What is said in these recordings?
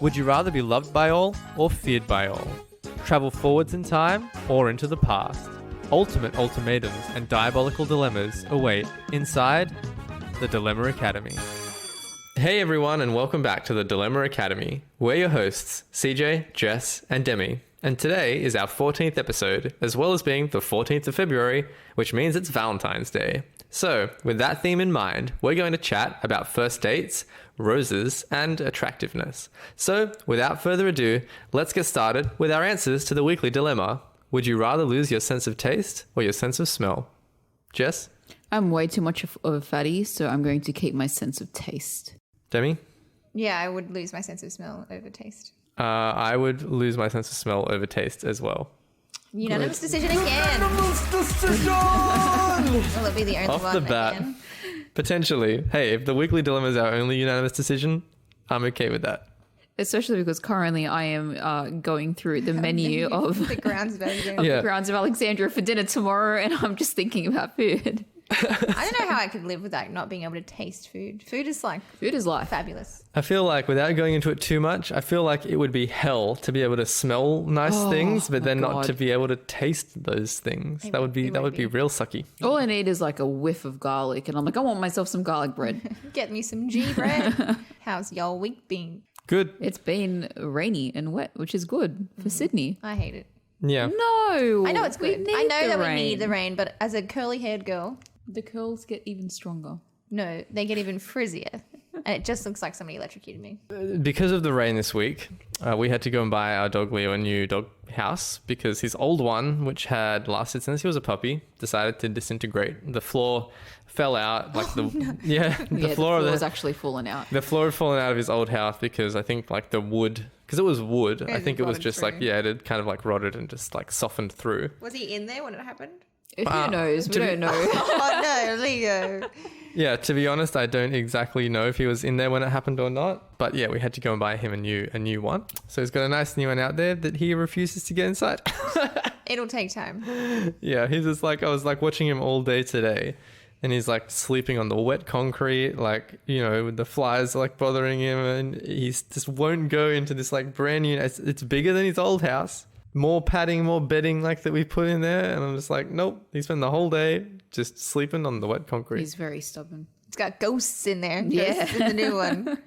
Would you rather be loved by all or feared by all? Travel forwards in time or into the past? Ultimate ultimatums and diabolical dilemmas await inside the Dilemma Academy. Hey everyone, and welcome back to the Dilemma Academy. We're your hosts, CJ, Jess, and Demi. And today is our 14th episode, as well as being the 14th of February, which means it's Valentine's Day. So, with that theme in mind, we're going to chat about first dates, roses, and attractiveness. So, without further ado, let's get started with our answers to the weekly dilemma. Would you rather lose your sense of taste or your sense of smell? Jess? I'm way too much of a fatty, so I'm going to keep my sense of taste. Demi? Yeah, I would lose my sense of smell over taste. I would lose my sense of smell over taste as well. Unanimous decision again. Unanimous decision! Will it be the only Off one the bat. again? Potentially. Hey, if the weekly dilemma is our only unanimous decision, I'm okay with that. Especially because currently I am going through the menu of The grounds version. Yeah. the grounds of Alexandria for dinner tomorrow, and I'm just thinking about food. I don't know how I could live with that, not being able to taste food. Food is like Food is life. fabulous. I feel like without going into it too much, I feel like it would be hell to be able to smell nice things, but my then not God. to be able to taste those things. That would be real sucky. All I need is like a whiff of garlic, and I'm like, I want myself some garlic bread. Get me some G bread. How's y'all week been? Good. It's been rainy and wet, which is good for Sydney. I hate it. Yeah. No, I know it's good. I know that we need the rain. rain, but as a curly-haired girl, The curls get even stronger. no, they get even frizzier. And it just looks like somebody electrocuted me. Because of the rain this week, we had to go and buy our dog Leo a new dog house because his old one, which had lasted since he was a puppy, decided to disintegrate. The floor fell out. Like the The floor of was actually falling out. the floor had fallen out of his old house because I think like the wood, because it was wood. I had think it was rotted just like through. it had kind of like rotted and just like softened through. Was he in there when it happened? Who knows? We don't know. Oh no, Leo. Yeah, to be honest, I don't exactly know if he was in there when it happened or not. But yeah, we had to go and buy him a new one. So he's got a nice new one out there that he refuses to get inside. It'll take time. Yeah, he's just like, I was like watching him all day today. And he's like sleeping on the wet concrete, like, you know, with the flies like bothering him. And he just won't go into this like brand new, it's bigger than his old house. More padding, more bedding like that we put in there. And I'm just like, nope. He spent the whole day just sleeping on the wet concrete. He's very stubborn. It's got ghosts in there. Yeah. Ghosts in the new one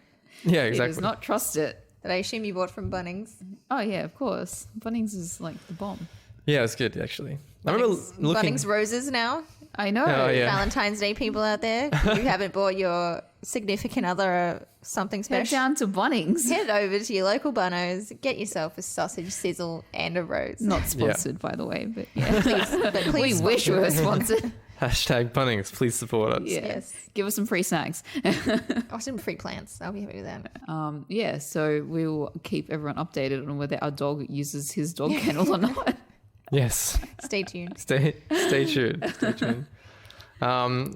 Yeah, He exactly. does not trust it. that I assume you bought from Bunnings. Oh yeah, of course. Bunnings is like the bomb. Yeah, it was good actually. I remember looking. Bunnings roses now. I know. Oh, yeah. Valentine's Day people out there. You haven't bought your significant other something Head special. down to Bunnings. Head over to your local Bunnos, get yourself a sausage sizzle and a rose. Not sponsored, by the way, but yeah. But we please wish we were sponsored. Hashtag Bunnings, please support us. Yeah. Yes. Give us some free snacks. Oh, some free plants. I'll be happy with that. Yeah, so we will keep everyone updated on whether our dog uses his dog kennel or not. Yes. Stay tuned. Stay tuned. Stay tuned.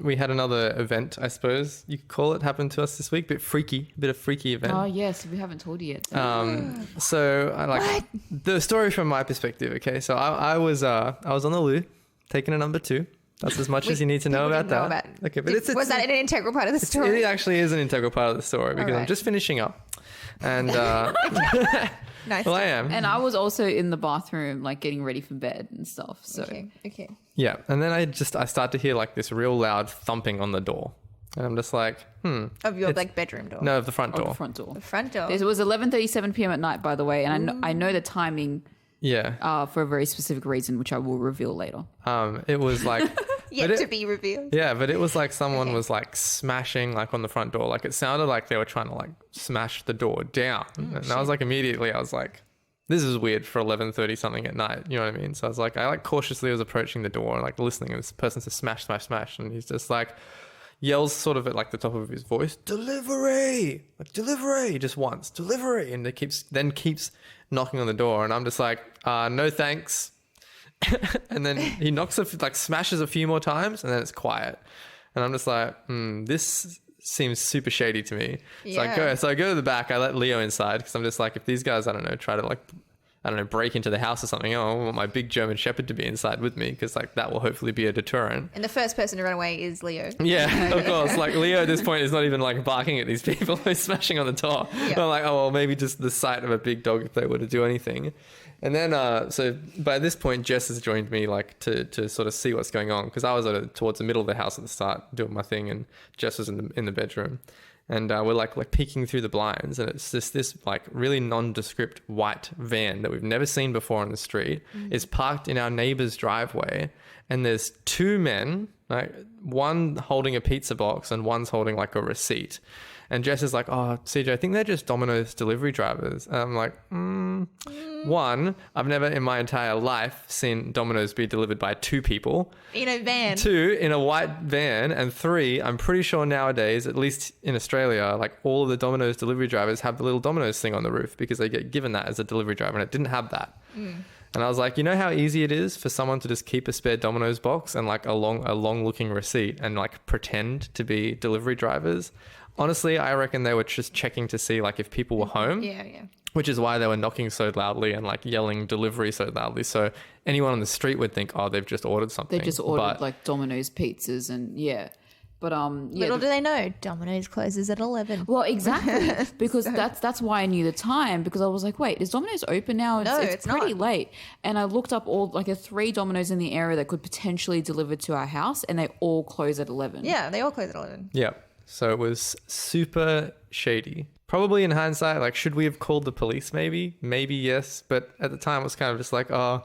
We had another event, I suppose you could call it, happen to us this week. Bit of freaky event. Oh yes, we haven't told you yet. So I like the story from my perspective. Okay, so I was on the loo, taking a number 2. That's as much as you need to know People about didn't know that. about it. Okay, but Was that an integral part of the story? it actually is an integral part of the story because I'm Alright. just finishing up, and Nice. well, I am. And I was also in the bathroom, like getting ready for bed and stuff. So Okay. Yeah, and then I start to hear like this real loud thumping on the door, and I'm just like, Of your like bedroom door. no, of the front door. the front door. The front door. It was 11:37 p.m. at night, by the way, and I know the timing Yeah, for a very specific reason, which I will reveal later. it was like. Yet but to it- be revealed. Yeah, but it was like someone Okay. was like smashing like on the front door. Like it sounded like they were trying to like smash the door down. And I was like immediately, I was like, this is weird for 11:30 something at night. You know what I mean? So I was like, I like cautiously was approaching the door and like listening. And this person says smash, smash, smash. And he's just like yells sort of at like the top of his voice, delivery, like delivery, just once, delivery. And it keeps knocking on the door. And I'm just like, no thanks. And then he smashes a few more times and then it's quiet. And I'm just like, this seems super shady to me. Yeah. So I go to the back. I let Leo inside because I'm just like, if these guys, I don't know, try to like I don't know, break into the house or something, oh, I want my big German Shepherd to be inside with me because like that will hopefully be a deterrent. And the first person to run away is Leo. Yeah, of course. Like Leo at this point is not even like barking at these people. He's smashing on the door. Yeah. I'm like, oh, well, maybe just the sight of a big dog if they were to do anything. And then, so by this point, Jess has joined me like to sort of see what's going on because I was towards the middle of the house at the start doing my thing, and Jess was in the bedroom. And we're like peeking through the blinds, and it's just this like really nondescript white van that we've never seen before on the street is parked in our neighbor's driveway. And there's two men, like one holding a pizza box and one's holding like a receipt. And Jess is like, oh, CJ, I think they're just Domino's delivery drivers. And I'm like, one, I've never in my entire life seen Domino's be delivered by two people. In a van. Two, in a white van. And three, I'm pretty sure nowadays, at least in Australia, like all of the Domino's delivery drivers have the little Domino's thing on the roof because they get given that as a delivery driver, and it didn't have that. And I was like, you know how easy it is for someone to just keep a spare Domino's box and like a long looking receipt and like pretend to be delivery drivers? Honestly, I reckon they were just checking to see like if people were home. Yeah. Which is why they were knocking so loudly and like yelling delivery so loudly. So anyone on the street would think, oh, they've just ordered something. They just ordered like Domino's pizzas and yeah. But little do they know, Domino's closes at 11. Well, exactly, because that's why I knew the time, because I was like, wait, is Domino's open now? No, it's pretty not. late. And I looked up all like the 3 Domino's in the area that could potentially deliver to our house, and they all close at 11. Yeah, they all close at 11. Yeah. So it was super shady. Probably in hindsight, like, should we have called the police maybe? Maybe yes. But at the time, it was kind of just like, oh,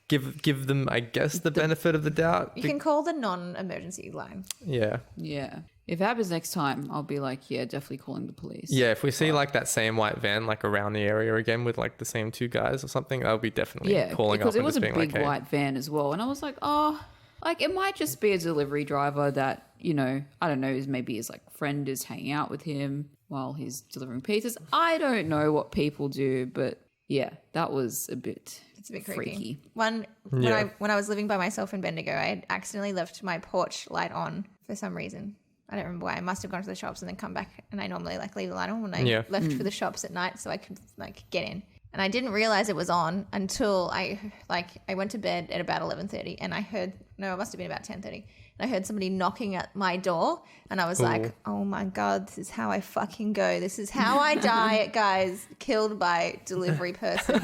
give them, I guess, the benefit of the doubt. You can call the non-emergency line. Yeah. Yeah. If it happens next time, I'll be like, yeah, definitely calling the police. Yeah, if we see like that same white van like around the area again with like the same 2 guys or something, I'll be definitely calling up because it and was just a being big like, hey. white van as well. And I was like, oh, like it might just be a delivery driver that, you know, I don't know, maybe his like friend is hanging out with him while he's delivering pizzas. I don't know what people do, but yeah, that was a bit... It's a bit freaky. When I was living by myself in Bendigo, I had accidentally left my porch light on for some reason. I don't remember why. I must have gone to the shops and then come back, and I normally like leave the light on when I left for the shops at night so I could like get in. And I didn't realize it was on until I went to bed at about 11:30, and I heard, no, it must have been about 10:30. And I heard somebody knocking at my door, and I was like, oh my God, this is how I fucking go. This is how I die, guys. Killed by delivery person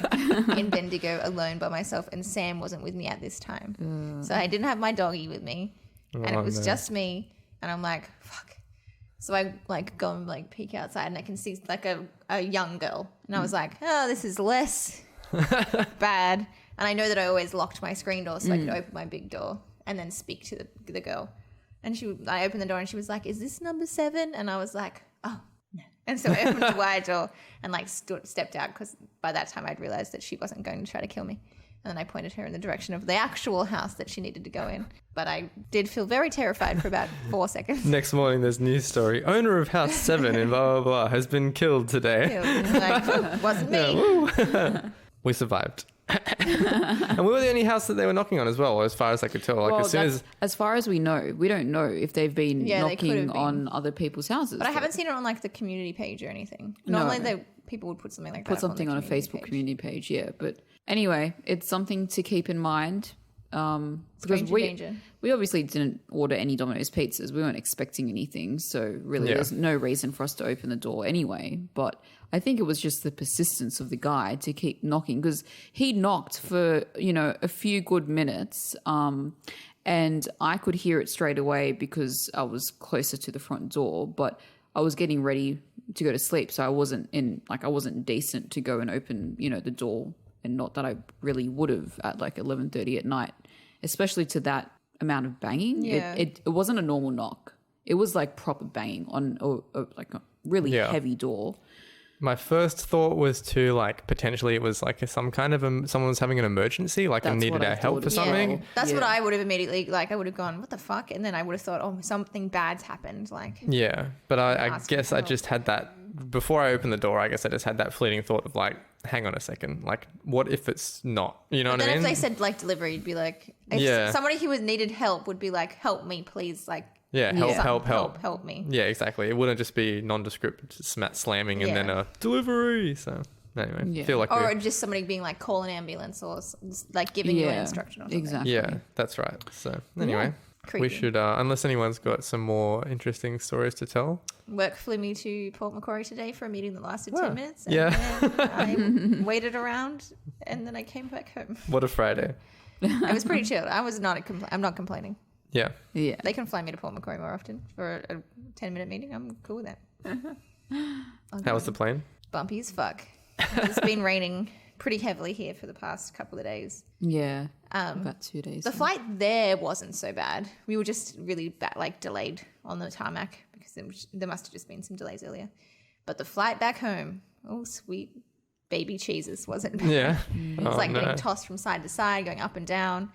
in Bendigo alone by myself. And Sam wasn't with me at this time. So I didn't have my doggy with me, and it was just me. And I'm like, fuck. So I like go and like peek outside, and I can see like a young girl. And I was like, oh, this is less bad. And I know that I always locked my screen door so I could open my big door and then speak to the girl. And I opened the door and she was like, is this number 7? And I was like, oh, no. And so I opened the wide door and like stepped out, because by that time I'd realized that she wasn't going to try to kill me. And then I pointed her in the direction of the actual house that she needed to go in. But I did feel very terrified for about 4 seconds. Next morning, there's news story. Owner of house 7 in blah, blah, blah has been killed today. Like, wasn't me. We survived. And we were the only house that they were knocking on as well, as far as I could tell. Like, well, as far as we know, we don't know if they've been knocking been on other people's houses. But I haven't seen it on like the community page or anything. Normally people would put something like that. Put something on a Facebook community page, yeah. But anyway, it's something to keep in mind. Because we obviously didn't order any Domino's pizzas. We weren't expecting anything. So really there's no reason for us to open the door anyway. But I think it was just the persistence of the guy to keep knocking, because he knocked for, you know, a few good minutes. And I could hear it straight away because I was closer to the front door, but I was getting ready to go to sleep. So I wasn't decent to go and open, you know, the door. And not that I really would have at like 11:30 at night, especially to that amount of banging. Yeah. It wasn't a normal knock. It was like proper banging on like a really heavy door. My first thought was to like potentially it was like some kind of someone was having an emergency, like they needed our help for something. That's what I would have immediately, like I would have gone, what the fuck? And then I would have thought, oh, something bad's happened. Like, yeah, but I guess I just had that, before I opened the door, I guess I just had that fleeting thought of like, hang on a second, like what if it's not, you know what I mean? Then if they said like delivery, you'd be like, if somebody who needed help would be like, help me please, like, help me. Yeah, exactly. It wouldn't just be nondescript slamming and then a delivery. So anyway, feel like or just somebody being like, call an ambulance or like giving you an instruction or something. Exactly. Yeah, that's right. So anyway, Creepy. we should, unless anyone's got some more interesting stories to tell. Work flew me to Port Macquarie today for a meeting that lasted 10 minutes. And then I waited around and then I came back home. What a Friday. It was pretty chill. I'm not complaining. Yeah. Yeah. They can fly me to Port Macquarie more often for a 10-minute meeting. I'm cool with that. How was the plane? Bumpy as fuck. It's been raining pretty heavily here for the past couple of days. Yeah. About 2 days. The flight there wasn't so bad. We were just really delayed on the tarmac because there must have just been some delays earlier. But the flight back home, oh sweet baby cheeses, wasn't bad. Yeah. It's getting tossed from side to side, going up and down.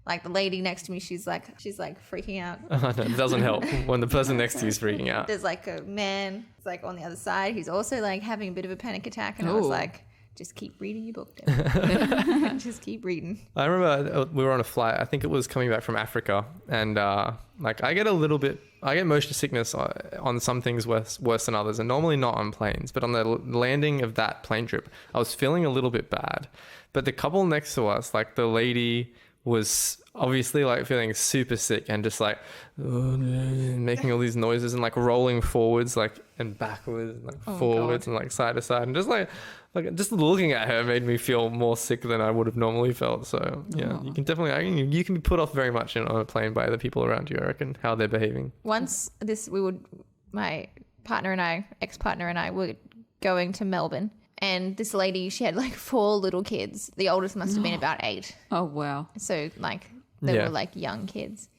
Like the lady next to me, she's like freaking out. Oh, no, it doesn't help when the person next to you is freaking out. There's like a man, it's like on the other side, who's also like having a bit of a panic attack, and I was like, just keep reading your book, Devin. Just keep reading. I remember we were on a flight. I think it was coming back from Africa, and I get motion sickness on some things worse than others, and normally not on planes. But on the landing of that plane trip, I was feeling a little bit bad. But the couple next to us, like the lady was obviously like feeling super sick and just like making all these noises and like rolling forwards and backwards and like forwards and like side to side, and just like just looking at her made me feel more sick than I would have normally felt. So yeah, you can definitely you can be put off very much on a plane by the people around you, I reckon, how they're behaving. Once my ex-partner and I were going to Melbourne. And this lady, she had like 4 little kids. The oldest must have been about 8. Oh, wow. So like they were like young kids.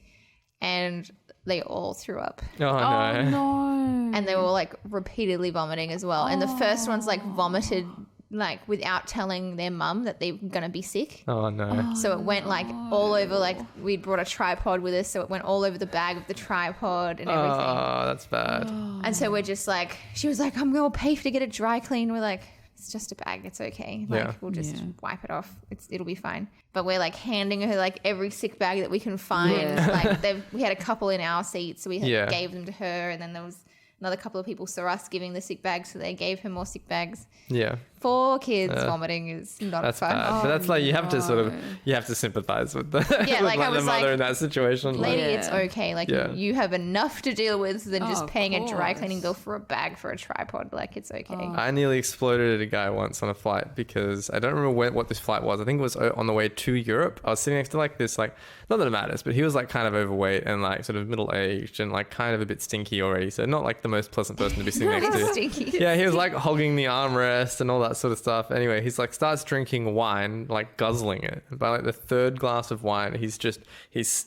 And they all threw up. Oh, no. And they were like repeatedly vomiting as well. And the first ones like vomited like without telling their mum that they were going to be sick. Oh, no. So it went like all over, like we'd brought a tripod with us. So it went all over the bag of the tripod and everything. Oh, that's bad. And so we're just like, she was like, I'm going to pay to get it dry clean. We're like, it's just a bag. It's okay. Like we'll just wipe it off. It'll be fine. But we're like handing her like every sick bag that we can find. Yeah. Like we had a couple in our seats, so we gave them to her, and then there was another couple of people saw us giving the sick bags, so they gave her more sick bags. Yeah. 4 kids vomiting is not that's fun. bad. But that's like you have to sympathize with the like I was the mother like, in that situation. Lady, it's okay. Like you have enough to deal with than just paying a dry course. cleaning bill for a bag for a tripod. Like it's okay. I nearly exploded at a guy once on a flight because I don't remember what this flight was. I think it was on the way to Europe. I was sitting next to like this, like, not that it matters, but he was like kind of overweight and like sort of middle-aged and like kind of a bit stinky already. So not like the most pleasant person to be sitting next to. Stinky. Yeah, he was like hogging the armrest and all that sort of stuff. Anyway, he's like starts drinking wine, like guzzling it. And by like the 3rd glass of wine, he's just it's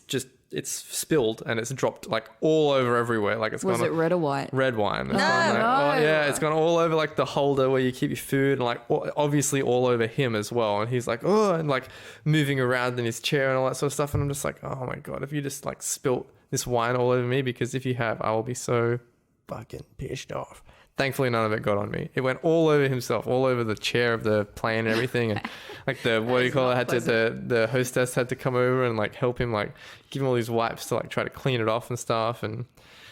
spilled and it's dropped like all over everywhere. Like it's Was it red or white? Red wine. It's No. it's gone all over like the holder where you keep your food, and like obviously all over him as well. And he's like, oh, and like moving around in his chair and all that sort of stuff. And I'm just like, oh my God, if you just like spilt this wine all over me, because if you have, I will be so fucking pissed off. Thankfully, none of it got on me. It went all over himself, all over the chair of the plane and everything. And like the hostess had to come over and like help him, like give him all these wipes to like try to clean it off and stuff. And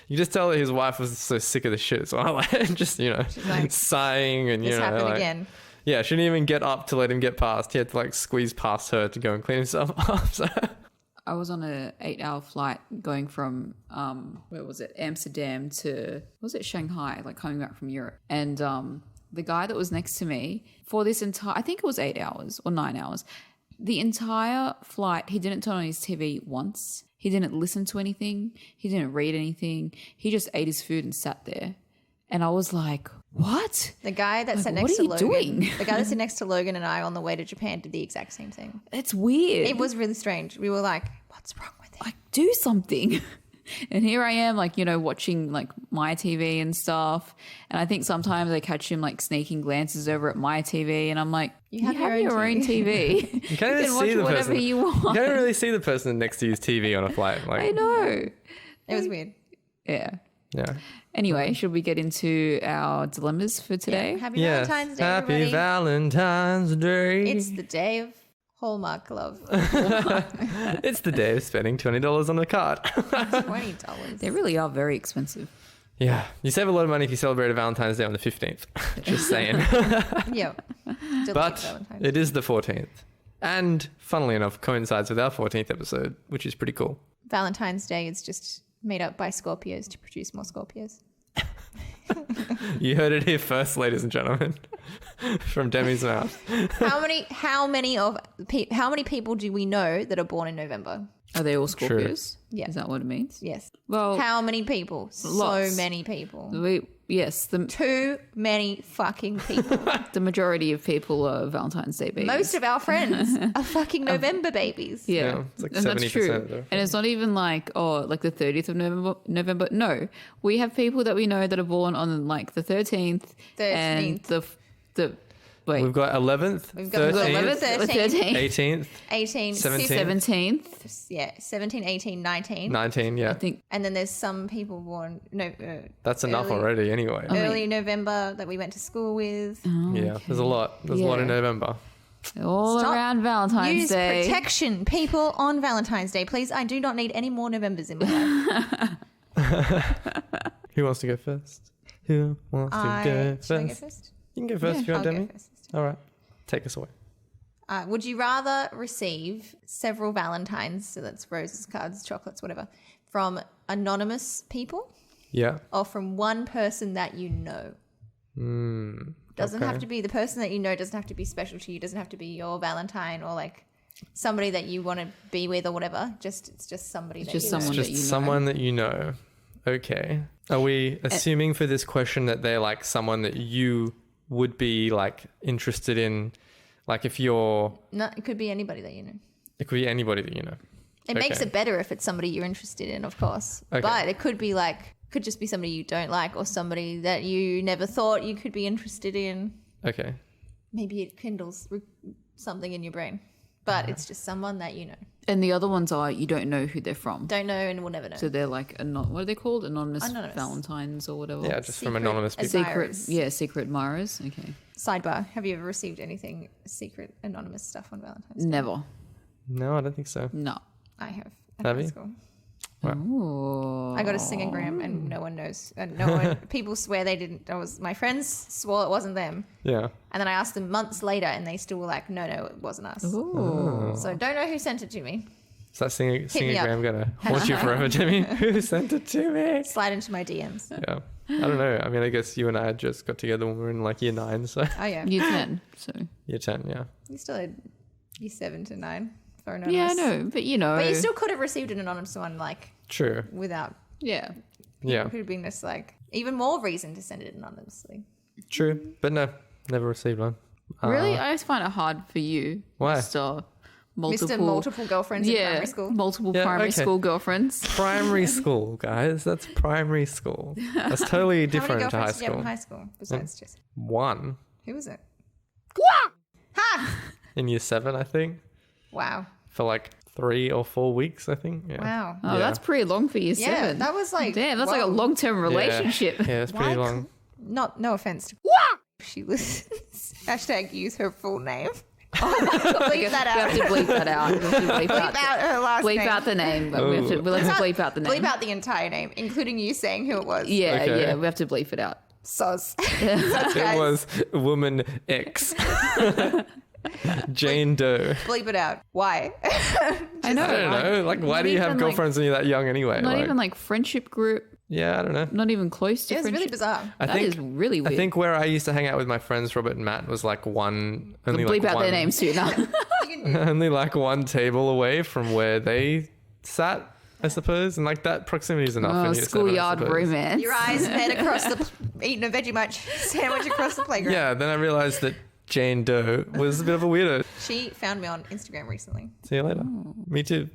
you just tell that his wife was so sick of the shit as well, like just like, sighing and This happened again. Yeah, she didn't even get up to let him get past. He had to like squeeze past her to go and clean himself up. So. I was on an 8-hour flight going from where was it, Amsterdam to Shanghai, like coming back from Europe. And the guy that was next to me for this entire, I think it was 8 hours or 9 hours, the entire flight, he didn't turn on his TV once. He didn't listen to anything. He didn't read anything. He just ate his food and sat there. And I was like, what? The guy that sat next to Logan. The guy that sat next to Logan and I on the way to Japan did the exact same thing. It's weird. It was really strange. We were like, what's wrong with it? Like, do something. And here I am, like, watching like my TV and stuff. And I think sometimes I catch him like sneaking glances over at my TV, and I'm like, you have your own TV. You can't even see the whatever person. You want. You can't really see the person next to his TV on a flight. Like, I know. It was weird. Yeah. Yeah. Anyway, should we get into our dilemmas for today? Yeah. Happy Valentine's Day, Happy everybody. Valentine's Day. It's the day of Hallmark love. It's the day of spending $20 on a card. $20. They really are very expensive. Yeah. You save a lot of money if you celebrate Valentine's Day on the 15th. Just saying. Yeah. But it is the 14th. And funnily enough, coincides with our 14th episode, which is pretty cool. Valentine's Day is just made up by Scorpios to produce more Scorpios. You heard it here first, ladies and gentlemen, from Demi's mouth. How many people do we know that are born in November? Are they all Scorpios? True. Yeah. Is that what it means? Yes. Well, how many people? Lots. So many people. Yes. Too many fucking people. The majority of people are Valentine's Day babies. Most of our friends are fucking November babies. Yeah. It's like and 70% that's true. of them. And it's not even like, like the 30th of November. No. We have people that we know that are born on like the 13th. 13th. And the wait. We've got 11th, We've got 13th, 13th, 18th, 18, 17th. yeah, 17, 18, 19. 19, yeah. I think. And then there's some people born That's enough already anyway. early November that we went to school with. Yeah, there's a lot. There's a lot in November. All Stop. around Valentine's Use Day. protection, people, on Valentine's Day. Please, I do not need any more Novembers in my life. Who wants to go first? Who wants to go first? Should I go first? You can go first if you want, I'll Demi. go first. All right. Take us away. Would you rather receive several Valentines, so that's roses, cards, chocolates, whatever, from anonymous people Yeah. or from one person that you know? Doesn't have to be the person that you know, doesn't have to be special to you, doesn't have to be your Valentine or like somebody that you want to be with or whatever. It's just somebody that just you someone know. that you know. Someone that you know. Okay. Are we assuming for this question that they're like someone that you would be like interested in? Like if you're... No, it could be anybody that you know. It could be anybody that you know. It makes it better if it's somebody you're interested in, of course. Okay. But it could be like, could just be somebody you don't like or somebody that you never thought you could be interested in. Okay. Maybe it kindles something in your brain. But it's just someone that you know. And the other ones are you don't know who they're from. Don't know and will never know. So they're like, what are they called? Anonymous Valentines or whatever. Yeah, just from Secret anonymous people. Secret admirers. Okay. Sidebar, have you ever received anything secret anonymous stuff on Valentine's Day? Never. No, I don't think so. No. I have. Have high you? School. Ooh. I got a singogram and no one knows. And no one, people swear they didn't. My friends swore it wasn't them. Yeah. And then I asked them months later and they still were like, no, it wasn't us. Ooh. So don't know who sent it to me. Is that me up. singogram going to haunt you forever, Jimmy? Who sent it to me? Slide into my DMs. Yeah. I don't know. I mean, I guess you and I had just got together when we were in like year 9. So Oh, yeah. Year 10. So. year 10, yeah. You still had year 7 to 9 for anonymous. Yeah, I know. But you know. But you still could have received an anonymous one, like, True. without. Yeah. Yeah. It could have been this, like, even more reason to send it anonymously. True. But no, never received one. Really? I just find it hard for you. Why? Mr. Multiple girlfriends in primary school. Multiple Yeah, primary okay. school girlfriends. Primary school, guys. That's primary school. That's totally different How to high many girlfriends did you have school. in high school besides Jesse? One Who was it? in year 7, I think, Wow. for like 3 or 4 weeks, I think. Yeah. Wow. Oh, Yeah. that's pretty long for year Yeah, 7. that was like, Damn, that's like a whoa. long-term relationship. Yeah, it's pretty Why long. No offense to she listens. Hashtag use her full name. Bleep that We have to out. bleep that out. We have to bleep Bleep out her last bleep name. out the name. But we'll have to bleep out the name. Bleep out the entire name, including you saying who it was. Yeah, Okay. yeah, we have to bleep it out. Soz. It was woman X. Jane Doe. Bleep it out. Why? I know. I don't know. Like, why Not do you have even, like- girlfriends when you're that young anyway? Not Like, even like friendship group. yeah, I don't know. Not even close to It was friendship. really bizarre. I That think is really weird. I think where I used to hang out with my friends, Robert and Matt, was like only bleep like out one, their names soon. only like one table away from where they sat, I suppose, and like that proximity is enough. Oh, in year 7, I schoolyard suppose. romance. Your eyes met across eating a Vegemite sandwich across the playground. Yeah, then I realized that Jane Doe was a bit of a weirdo. She found me on Instagram recently. See you later. Oh. Me too.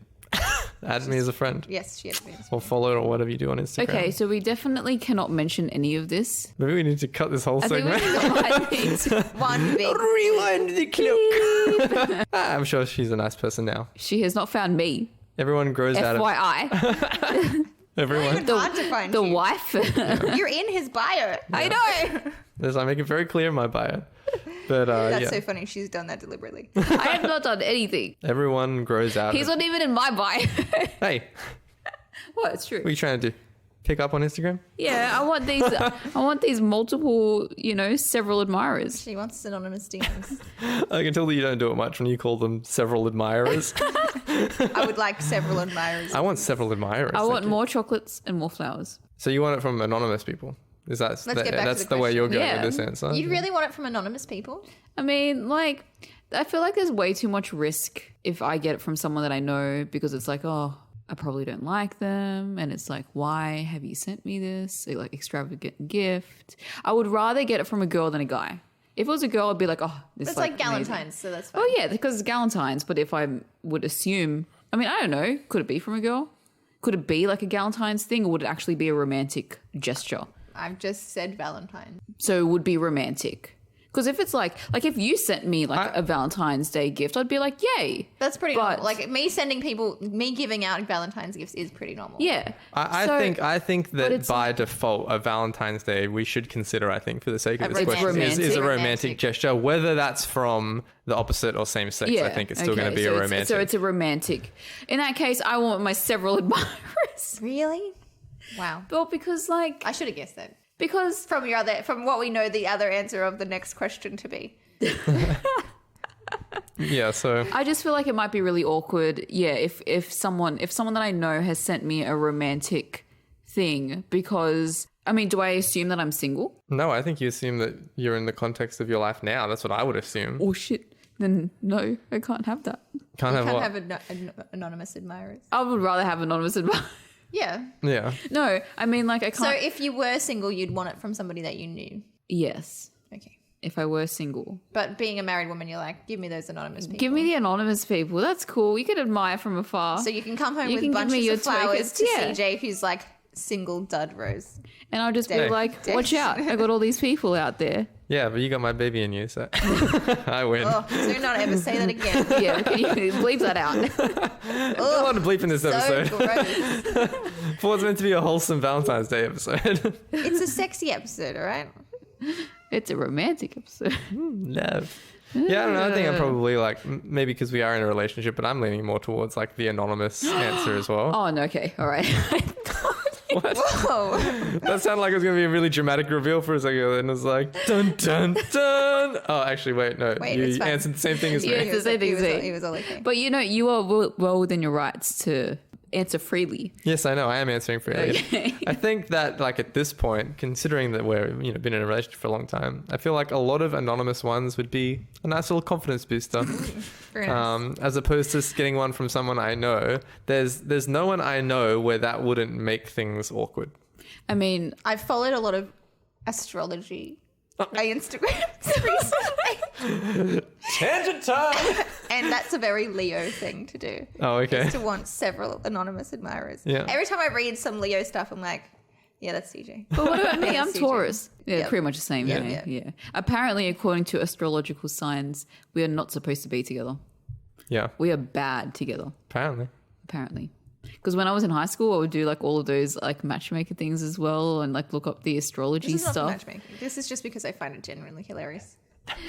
Add me as a friend. Yes, she had me. Or follow or whatever you do on Instagram. Okay, so we definitely cannot mention any of this. Maybe we need to cut this whole I think we segment. might need to. One big. Rewind the clock. I'm sure she's a nice person now. She has not found me. Everyone grows out of FYI. everyone. It's hard to find The you. wife. You're in his bio. I know. As I make it very clear in my bio. But That's yeah, so funny. She's done that deliberately. I have not done anything. everyone grows out He's of not even in my bio. Hey, What? It's true. what are you trying to do? pick up on Instagram? Yeah, I want these multiple, several admirers. She wants anonymous DMs. I can tell that you don't do it much when you call them several admirers. I would like several admirers. I want several admirers. I want more chocolates and more flowers. So you want it from anonymous people? That's the way you're going with this answer? You really want it from anonymous people? I mean, like, I feel like there's way too much risk if I get it from someone that I know, because it's like, oh, I probably don't like them. And it's like, why have you sent me this? Like, extravagant gift. I would rather get it from a girl than a guy. If it was a girl, I'd be like, oh, this is like Valentine's, so that's fine. Oh, yeah, because it's Valentine's. But if I would assume, I mean, I don't know. Could it be from a girl? Could it be like a Valentine's thing, or would it actually be a romantic gesture? I've just said Valentine. So it would be romantic. Because if it's like if you sent me a Valentine's Day gift, I'd be like, yay. That's pretty normal. Like me giving out Valentine's gifts is pretty normal. Yeah. I think that by default, a Valentine's Day we should consider, I think, for the sake of this question, is a romantic gesture. Whether that's from the opposite or same sex, I think it's still going to be a romantic. So it's a romantic. In that case, I want my several admirers. Really? Wow. Well, because I should have guessed that. Because from what we know, the other answer of the next question to be. Yeah, so I just feel like it might be really awkward. Yeah, if someone that I know has sent me a romantic thing, because I mean, do I assume that I'm single? No, I think you assume that you're in the context of your life now. That's what I would assume. Oh shit. Then no, I can't have that. Can't have anonymous admirers. I would rather have anonymous admirers. Yeah. Yeah. No, I mean, like, I can't. So if you were single, you'd want it from somebody that you knew? Yes. Okay. If I were single. But being a married woman, you're like, give me those anonymous people. Give me the anonymous people. That's cool. You can admire from afar. So you can come home with bunches of flowers to CJ, who's like single dud rose. And I'll just be like, watch out. I got all these people out there. Yeah, but you got my baby in you, so I win. Oh, do not ever say that again. Yeah, okay, you bleep that out. There's a lot of bleep in this episode. Gross. For what's meant to be a wholesome Valentine's Day episode. It's a sexy episode, all right? It's a romantic episode. Love. Yeah, I don't know. I think I'm probably like, maybe because we are in a relationship, but I'm leaning more towards like the anonymous answer as well. Oh, no, okay. All right. What? Whoa. That sounded like it was going to be a really dramatic reveal for a second, and it was like, dun, dun, dun. Oh, actually, wait, no. You answered the same thing as me. Yeah, it's the same thing as me. He was all okay. But you are well within your rights to answer freely. Yes, I know. I am answering freely. Okay. I think that, like, at this point, considering that we're been in a relationship for a long time, I feel like a lot of anonymous ones would be a nice little confidence booster. Very nice. As opposed to getting one from someone I know. There's no one I know where that wouldn't make things awkward. I mean, I've followed a lot of astrology on Instagram recently. Tangent time! And that's a very Leo thing to do. Oh, okay. To want several anonymous admirers. Yeah. Every time I read some Leo stuff, I'm like, yeah, that's CJ. But what about me? I'm CJ. Taurus. Yeah, Yep. pretty much the same. Yep. Yeah. Apparently, according to astrological signs, we are not supposed to be together. Yeah. We are bad together. Apparently. Because when I was in high school, I would do like all of those like matchmaker things as well, and like look up the astrology This is stuff. not matchmaking. This is just because I find it genuinely hilarious.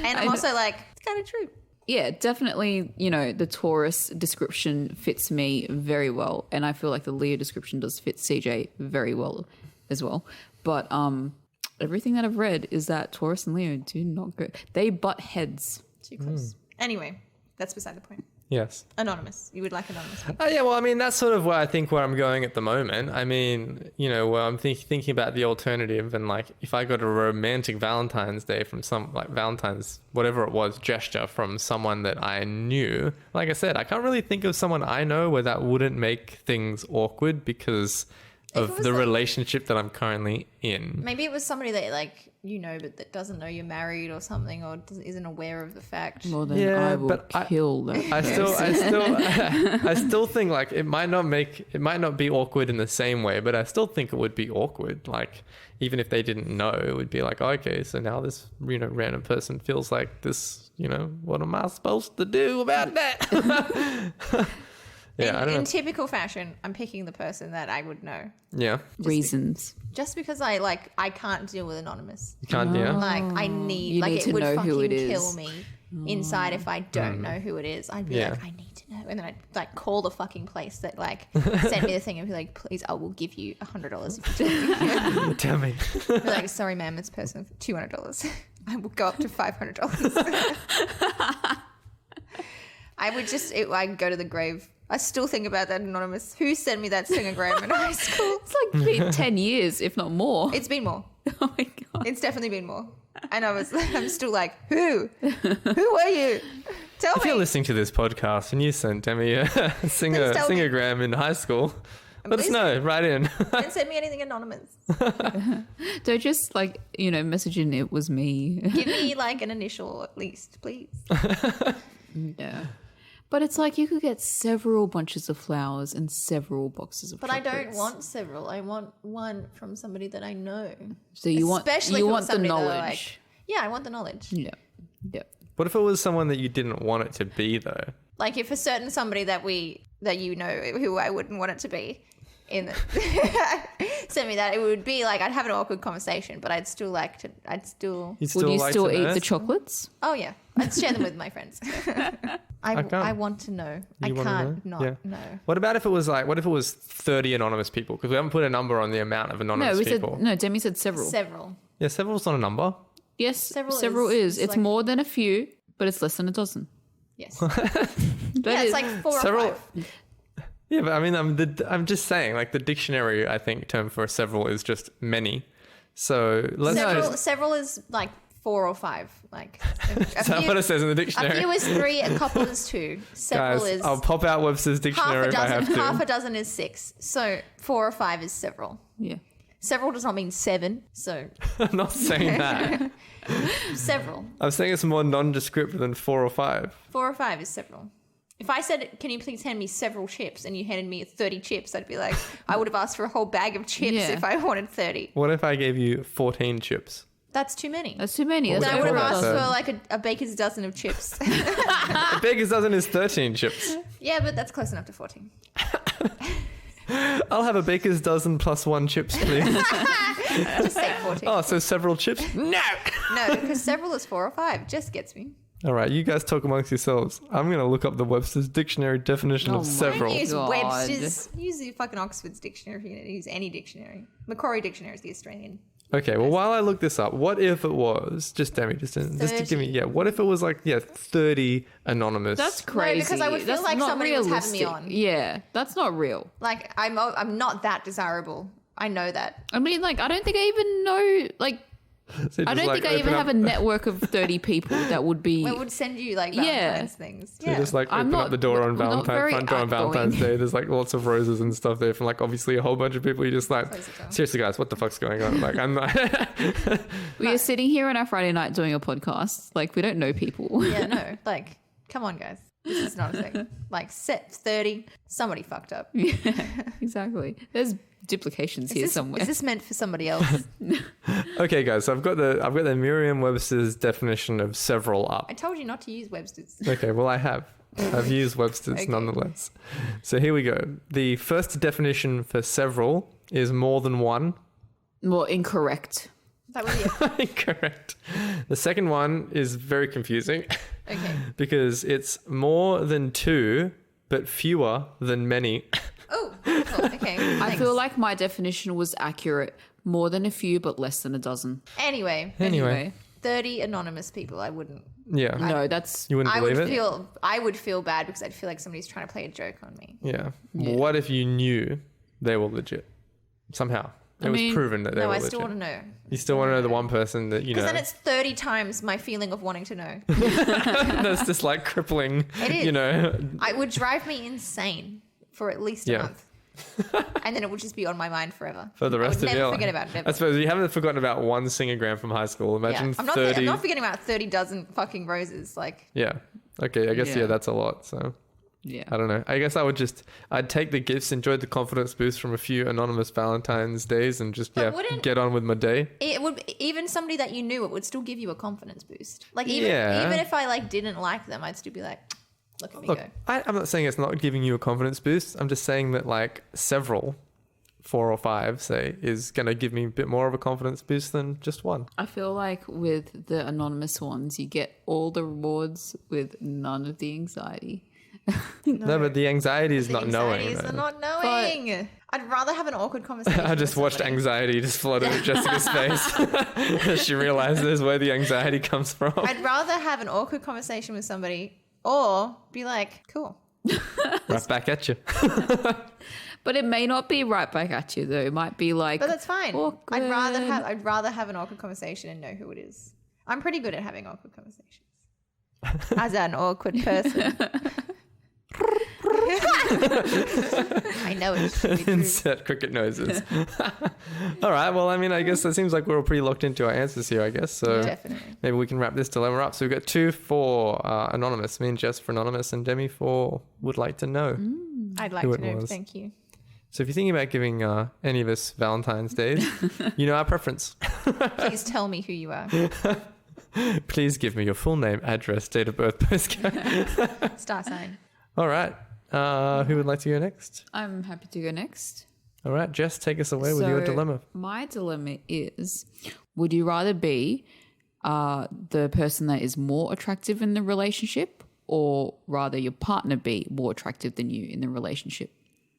And I'm also like, it's kind of true. Yeah, definitely, the Taurus description fits me very well. And I feel like the Leo description does fit CJ very well as well. But everything that I've read is that Taurus and Leo do not go. They butt heads. Too close. Anyway, that's beside the point. Yes. Anonymous. You would like anonymous people. Yeah, well, I mean, that's sort of where I'm going at the moment. I mean, where I'm thinking about the alternative, and like, if I got a romantic Valentine's Day from some, like, Valentine's, whatever it was, gesture from someone that I knew, like I said, I can't really think of someone I know where that wouldn't make things awkward because of the relationship that I'm currently in. Maybe it was somebody that, but that doesn't know you're married or something, or isn't aware of the fact. Well, then I will kill that. I still think like it might not be awkward in the same way, but I still think it would be awkward. Like, even if they didn't know, it would be like, okay, so now this random person feels like this. What am I supposed to do about that? Yeah, I don't know. In typical fashion, I'm picking the person that I would know. Yeah. Reasons. Just because I can't deal with anonymous. You can't, yeah. Like, I need, it would know who it fucking is. kill me inside if I don't know who it is. I'd be like, I need to know. And then I'd like call the fucking place that like sent me the thing and be like, please, I will give you $100 if you do. Damn me. Be like, sorry, ma'am, it's personal, $200. I will go up to $500. I'd go to the grave. I still think about that anonymous. Who sent me that singogram in high school? It's like been 10 years, if not more. It's been more. Oh my God. It's definitely been more. And I'm still like, who? Who are you? Tell me. If you're listening to this podcast and you sent Demi a singogram in high school, let us know. Write in. Don't send me anything anonymous. Don't just message in it was me. Give me like an initial at least, please. Yeah. But it's like you could get several bunches of flowers and several boxes of chocolates. But I don't want several. I want one from somebody that I know. So you want the I knowledge. want the knowledge. Yeah. Yeah. What if it was someone that you didn't want it to be, though? Like if a certain somebody that you know who I wouldn't want it to be send me that, it would be like I'd have an awkward conversation, but I'd still like to. Would you still eat the chocolates? Oh yeah, I'd share them with my friends. I want to know. I can't know. What about if it was 30 anonymous people? Because we haven't put a number on the amount of anonymous people. Demi said several. Several. Yeah, several's not a number. Yes, several is. It's like, more than a few, but it's less than a dozen. Yes. It's like 4 or 5. Yeah, but I mean, I'm just saying, like the dictionary, I think, term for several is just many. So several is like 4 or 5. Like is that what it says in the dictionary? A few is 3, a couple is 2. Several Guys, is. I'll pop out Webster's dictionary if I have to. Half a dozen is 6. So 4 or 5 is several. Yeah. Several does not mean 7. So I'm not saying that. Several. I'm saying it's more nondescript than 4 or 5. 4 or 5 is several. If I said, can you please hand me several chips, and you handed me 30 chips, I'd be like, I would have asked for a whole bag of chips if I wanted 30. What if I gave you 14 chips? That's too many. Then I would have asked for like a baker's dozen of chips. A baker's dozen is 13 chips. Yeah, but that's close enough to 14. I'll have a baker's dozen plus 1 chips, please. Just say 14. Oh, so several chips? No! No, because several is 4 or 5. Just gets me. All right, you guys talk amongst yourselves. I'm going to look up the Webster's dictionary definition of several. Don't use Webster's. Use the fucking Oxford's dictionary if you're going to use any dictionary. Macquarie Dictionary is the Australian. Okay, well, while I look this up, what if it was, just to give me, what if it was 30 anonymous? That's crazy. No, because I would feel like somebody was having me on. Yeah, that's not real. Like, I'm not that desirable. I know that. I mean, I don't think I even know, So I don't think I even have a network of 30 people that would be... I would send you, Valentine's things. So just, open up the door on Valentine's Day. There's, lots of roses and stuff there from, obviously a whole bunch of people. You're just seriously, guys, what the fuck's going on? I'm not... We are sitting here on our Friday night doing a podcast. We don't know people. Yeah, no. Come on, guys. This is not a thing. Set 30, somebody fucked up. Yeah, exactly. There's duplications here somewhere. Is this meant for somebody else? Okay, guys, so I've got the Merriam-Webster's definition of several up. I told you not to use Webster's. Okay, well, I have. I've used Webster's nonetheless. So here we go. The first definition for several is more than one. Well, incorrect. That would be Incorrect. The second one is very confusing. Okay. Because it's more than 2, but fewer than many. Oh, cool. Okay. I feel like my definition was accurate. More than a few, but less than a dozen. Anyway. 30 anonymous people, I wouldn't. Yeah. No, that's... You wouldn't believe it? I would feel bad because I'd feel like somebody's trying to play a joke on me. Yeah. What if you knew they were legit? Somehow. It was proven that they were legit. No, I still want to know. You still want to know the one person that you know. Because then it's 30 times my feeling of wanting to know. That's just crippling. It is. It would drive me insane for at least a month. And then it would just be on my mind forever. For the rest of your life. I would never forget about it ever. I suppose you haven't forgotten about one singogram from high school. Imagine 30. I'm not forgetting about 30 dozen fucking roses. Yeah. Okay, I guess, that's a lot, so... Yeah. I don't know. I guess I'd take the gifts, enjoy the confidence boost from a few anonymous Valentine's days and just, get on with my day. It would, even somebody that you knew, it would still give you a confidence boost. Even if I didn't like them, I'd still be like, look at me go. I'm not saying it's not giving you a confidence boost. I'm just saying that several, 4 or 5, say, is going to give me a bit more of a confidence boost than just one. I feel like with the anonymous ones, you get all the rewards with none of the anxiety. No, but the anxiety is not knowing. Anxiety is the not knowing. I'd rather have an awkward conversation. I just watched anxiety just flood over Jessica's face. She realizes where the anxiety comes from. I'd rather have an awkward conversation with somebody or be like, cool. Right back at you. But it may not be right back at you though. It might be like, but that's fine. Awkward. I'd rather have an awkward conversation and know who it is. I'm pretty good at having awkward conversations. As an awkward person. I know it's insert cricket noises. All right, well, I mean, I guess it seems like we're all pretty locked into our answers here, I guess. So definitely. Maybe we can wrap this dilemma up. So we've got 2 for anonymous, me and Jess for anonymous, and Demi for would like to know. I'd like to know. Thank you. So if you're thinking about giving any of us Valentine's Days, you know our preference. Please tell me who you are. Please give me your full name, address, date of birth, postcode. Star sign. All right. Who would like to go next? I'm happy to go next. All right, Jess, take us away with your dilemma. My dilemma is, would you rather be the person that is more attractive in the relationship, or rather your partner be more attractive than you in the relationship?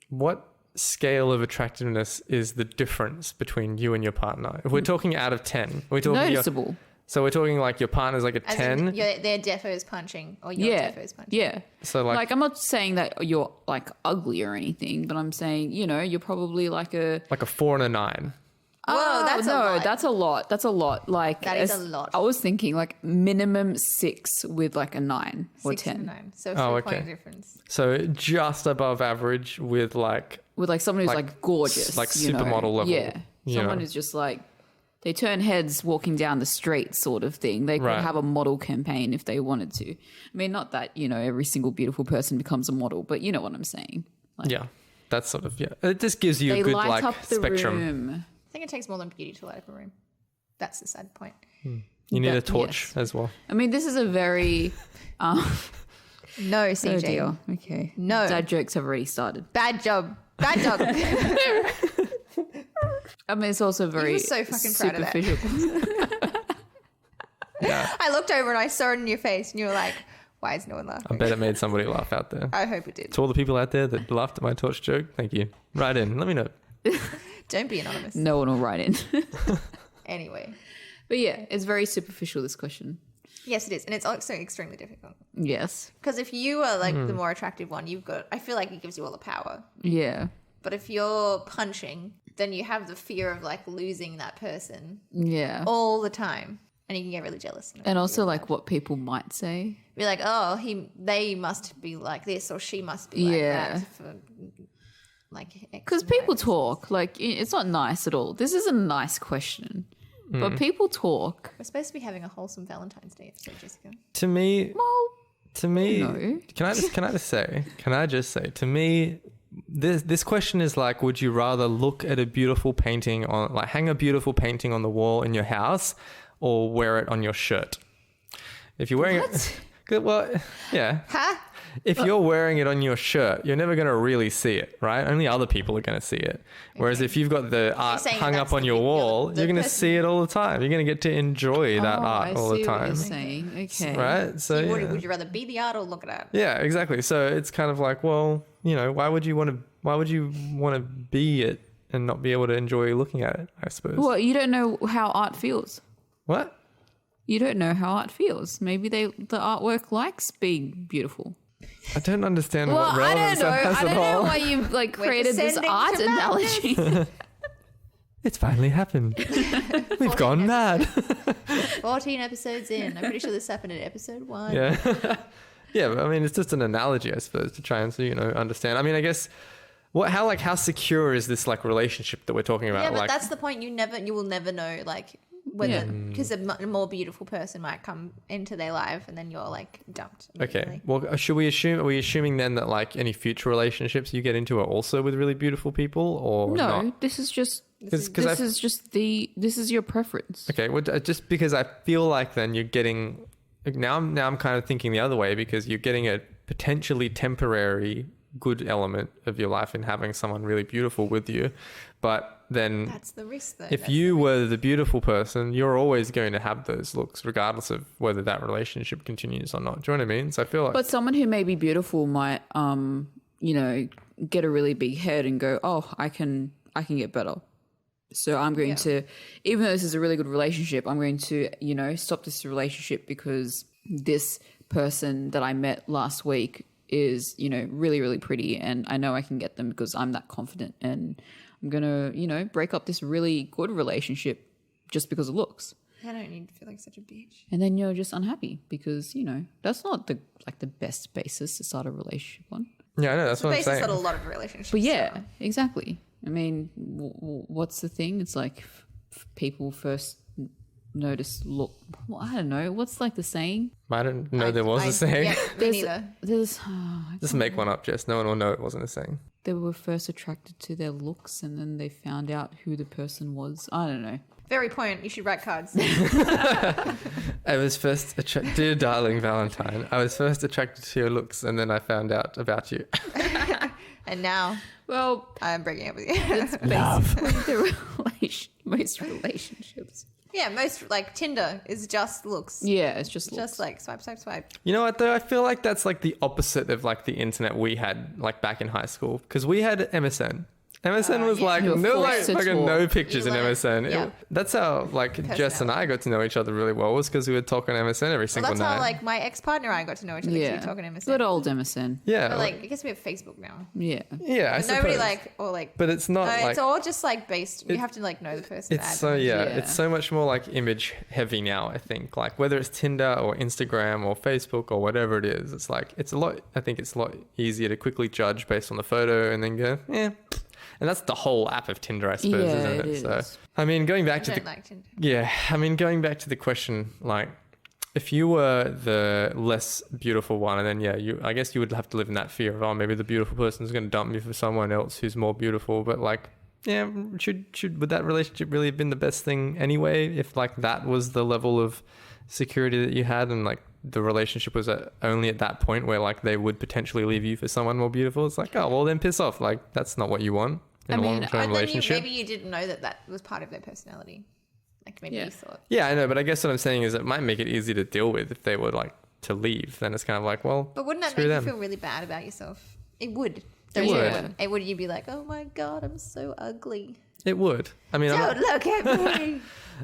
What scale of attractiveness is the difference between you and your partner? If we're talking out of 10, we're talking noticeable. So we're talking like your partner's like a 10. Their defo is punching, or your defo is punching. Yeah. So like I'm not saying that you're like ugly or anything, but I'm saying, you're probably like a 4 and a 9. Whoa, that's a lot. That's a lot. That's a lot. Like that is a lot. I was thinking like minimum 6 with like a 9 or 10. 6 and 9. So 4-point difference. So just above average with someone who's like gorgeous, like supermodel level. Yeah. Someone who's just like, they turn heads walking down the street sort of thing. They could have a model campaign if they wanted to. I mean, not that, every single beautiful person becomes a model, but you know what I'm saying. Like, yeah. That's sort of, It just gives you a good light up the spectrum. Room. I think it takes more than beauty to light up a room. That's the sad point. You need a torch as well. I mean, this is a very... No, CJ. Oh dear. Okay. No. Dad jokes have already started. Bad job. Bad job. I mean, it's also very you were so fucking proud of that. Yeah. I looked over and I saw it in your face and you were like, why is no one laughing? I bet it made somebody laugh out there. I hope it did. To all the people out there that laughed at my torch joke, thank you. Write in. Let me know. Don't be anonymous. No one will write in. Anyway. But yeah, it's very superficial, this question. Yes, it is. And it's also extremely difficult. Yes. Because if you are like the more attractive one, I feel like it gives you all the power. Yeah. But if you're punching, then you have the fear of like losing that person. Yeah. All the time. And you can get really jealous. And also like what people might say. Be like, oh, they must be like this or she must be like that. For, like, because people talk. Like, it's not nice at all. This is a nice question. But people talk. We're supposed to be having a wholesome Valentine's Day episode, Jessica. To me, no. Can I just say, to me, this question is like, would you rather look at a beautiful painting hang a beautiful painting on the wall in your house, or wear it on your shirt? If you're wearing it, well, yeah. Huh? If you're wearing it on your shirt, you're never going to really see it, right? Only other people are going to see it. Whereas if you've got the art hung up on your wall, you're going to see it all the time. You're going to get to enjoy that art all the time. I see what you're saying. Okay. Right? So would you rather be the art or look at it? Yeah, exactly. So it's kind of like, well, why would you want to be it and not be able to enjoy looking at it, I suppose. Well, you don't know how art feels. What? You don't know how art feels. Maybe the artwork likes being beautiful. I don't understand what relevance that has at all. I don't know why you created this art analogy. It's finally happened. We've gone mad. 14 episodes in. I'm pretty sure this happened in episode 1. Yeah. Yeah, but I mean, it's just an analogy, I suppose, to try and understand. I mean, I guess how secure is this relationship that we're talking about? Yeah, but that's the point. You will never know whether, because a more beautiful person might come into their life and then you're dumped. Okay. Well, are we assuming then that any future relationships you get into are also with really beautiful people, or no? Not? This is just this is your preference. Okay. Well, just because I feel like then you're getting now I'm kind of thinking the other way, because you're getting a potentially temporary good element of your life in having someone really beautiful with you, But then that's the risk, though. If you were the beautiful person, you're always going to have those looks, regardless of whether that relationship continues or not. Do you know what I mean? So I feel like, but someone who may be beautiful might, get a really big head and go, oh, I can get better. So I'm going to, even though this is a really good relationship, I'm going to, stop this relationship because this person that I met last week is, really, really pretty, and I know I can get them because I'm that confident, and I'm going to, break up this really good relationship just because of looks. I don't need to feel like such a bitch. And then you're just unhappy because, that's not the best basis to start a relationship on. Yeah, I know, that's what I'm saying. It's a lot of relationships. But yeah, exactly. I mean, what's the thing? It's like people first notice look. Well, I don't know. What's like the saying? I don't know there was a saying. Yeah, me neither. Just make one up, Jess. No one will know it wasn't a saying. They were first attracted to their looks and then they found out who the person was. I don't know. Very point. You should write cards. I was first dear darling Valentine, I was first attracted to your looks and then I found out about you. And now, well, I'm breaking up with you. It's basically most relationships. Yeah, most like Tinder is just looks. Yeah, it's just looks. Just like swipe, swipe, swipe. You know what though? I feel like that's like the opposite of like the internet we had like back in high school, because we had MSN. MSN was like, no, like fucking no pictures in MSN. Yeah. That's how like Jess and I got to know each other really well, was because we would talk on MSN every single night. That's how like my ex-partner and I got to know each other, because we talk on MSN. Good old MSN. Yeah. But like, I guess we have Facebook now. Yeah. Yeah, I suppose. Nobody like, or like. But it's not like. It's all just like based, you have to like know the person. It's so, it's so much more like image heavy now, I think. Like whether it's Tinder or Instagram or Facebook or whatever it is, it's like, I think it's a lot easier to quickly judge based on the photo and then go, yeah. And that's the whole app of Tinder, I suppose, isn't it? So, I mean, going back to the question, like, if you were the less beautiful one, and then I guess you would have to live in that fear of, oh, maybe the beautiful person is going to dump me for someone else who's more beautiful. But like, yeah, would that relationship really have been the best thing anyway? If like that was the level of security that you had, and like the relationship was only at that point where like they would potentially leave you for someone more beautiful, it's like, oh well, then piss off. Like that's not what you want in a long-term relationship. Maybe you didn't know that was part of their personality. Like maybe you thought. Yeah, I know, but I guess what I'm saying is it might make it easy to deal with if they were like to leave. Then it's kind of like, well, but wouldn't that make you feel really bad about yourself? It would. It would. You'd be like, oh my god, I'm so ugly. It would. I mean, don't look at me.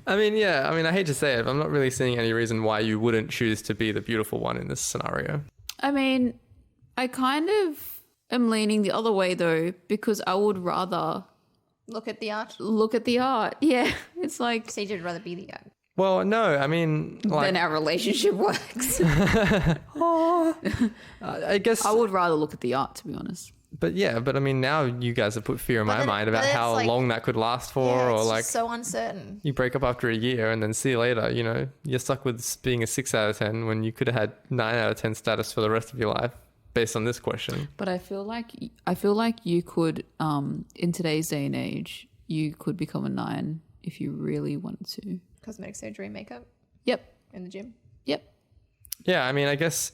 I mean, yeah. I mean, I hate to say it, but I'm not really seeing any reason why you wouldn't choose to be the beautiful one in this scenario. I mean, I kind of am leaning the other way though, because I would rather look at the art. Yeah, it's like. So you'd rather be the art. Well, no, I mean, like, then our relationship works. I guess I would rather look at the art, to be honest. But I mean, now you guys have put fear in my mind about how long that could last for, or like so uncertain. You break up after a year and then see you later. You know, you're stuck with being a 6 out of 10 when you could have had 9 out of 10 status for the rest of your life, based on this question. But I feel like you could, in today's day and age, you could become a 9 if you really wanted to. Cosmetic surgery, makeup. Yep. In the gym. Yep. Yeah, I mean, I guess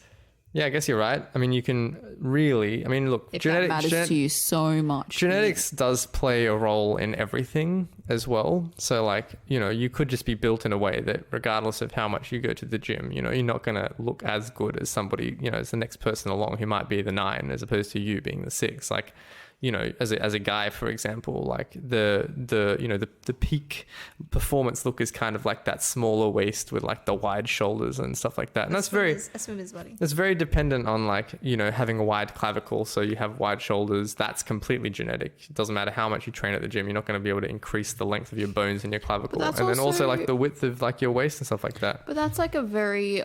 you're right. I mean, you can really, I mean, look, that matters to you so much. Genetics does play a role in everything as well. So like, you know, you could just be built in a way that regardless of how much you go to the gym, you know, you're not going to look as good as somebody, you know, as the next person along who might be the 9 as opposed to you being the 6. Like, you know, as a guy, for example, like the peak performance look is kind of like that smaller waist with like the wide shoulders and stuff like that. And that's a swimmer's body. It's very dependent on like, you know, having a wide clavicle. So you have wide shoulders. That's completely genetic. It doesn't matter how much you train at the gym. You're not going to be able to increase the length of your bones in your clavicle. And then also like the width of like your waist and stuff like that. But that's like a very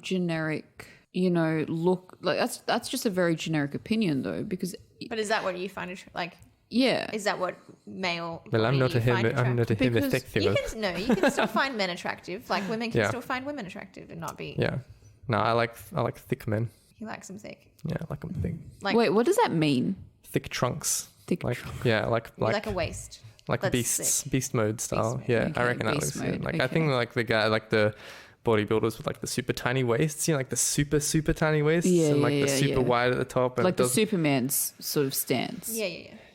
generic, you know, look. Like that's just a very generic opinion though, because. But is that what you find like? Yeah. Is that what male? Well, I'm not a homosexual. You can still find men attractive. Like women can still find women attractive and not be. Yeah. No, I like thick men. He likes them thick. Yeah, I like them thick. Like, wait, what does that mean? Thick trunks. Trunks. Yeah, like a waist. Like beast mode style. Beast mode. Yeah, okay, I reckon that looks good. Like okay. I think like the guy, like the bodybuilders with like the super tiny waists, like the super tiny waists, and like the super wide at the top, and like the Superman's sort of stance.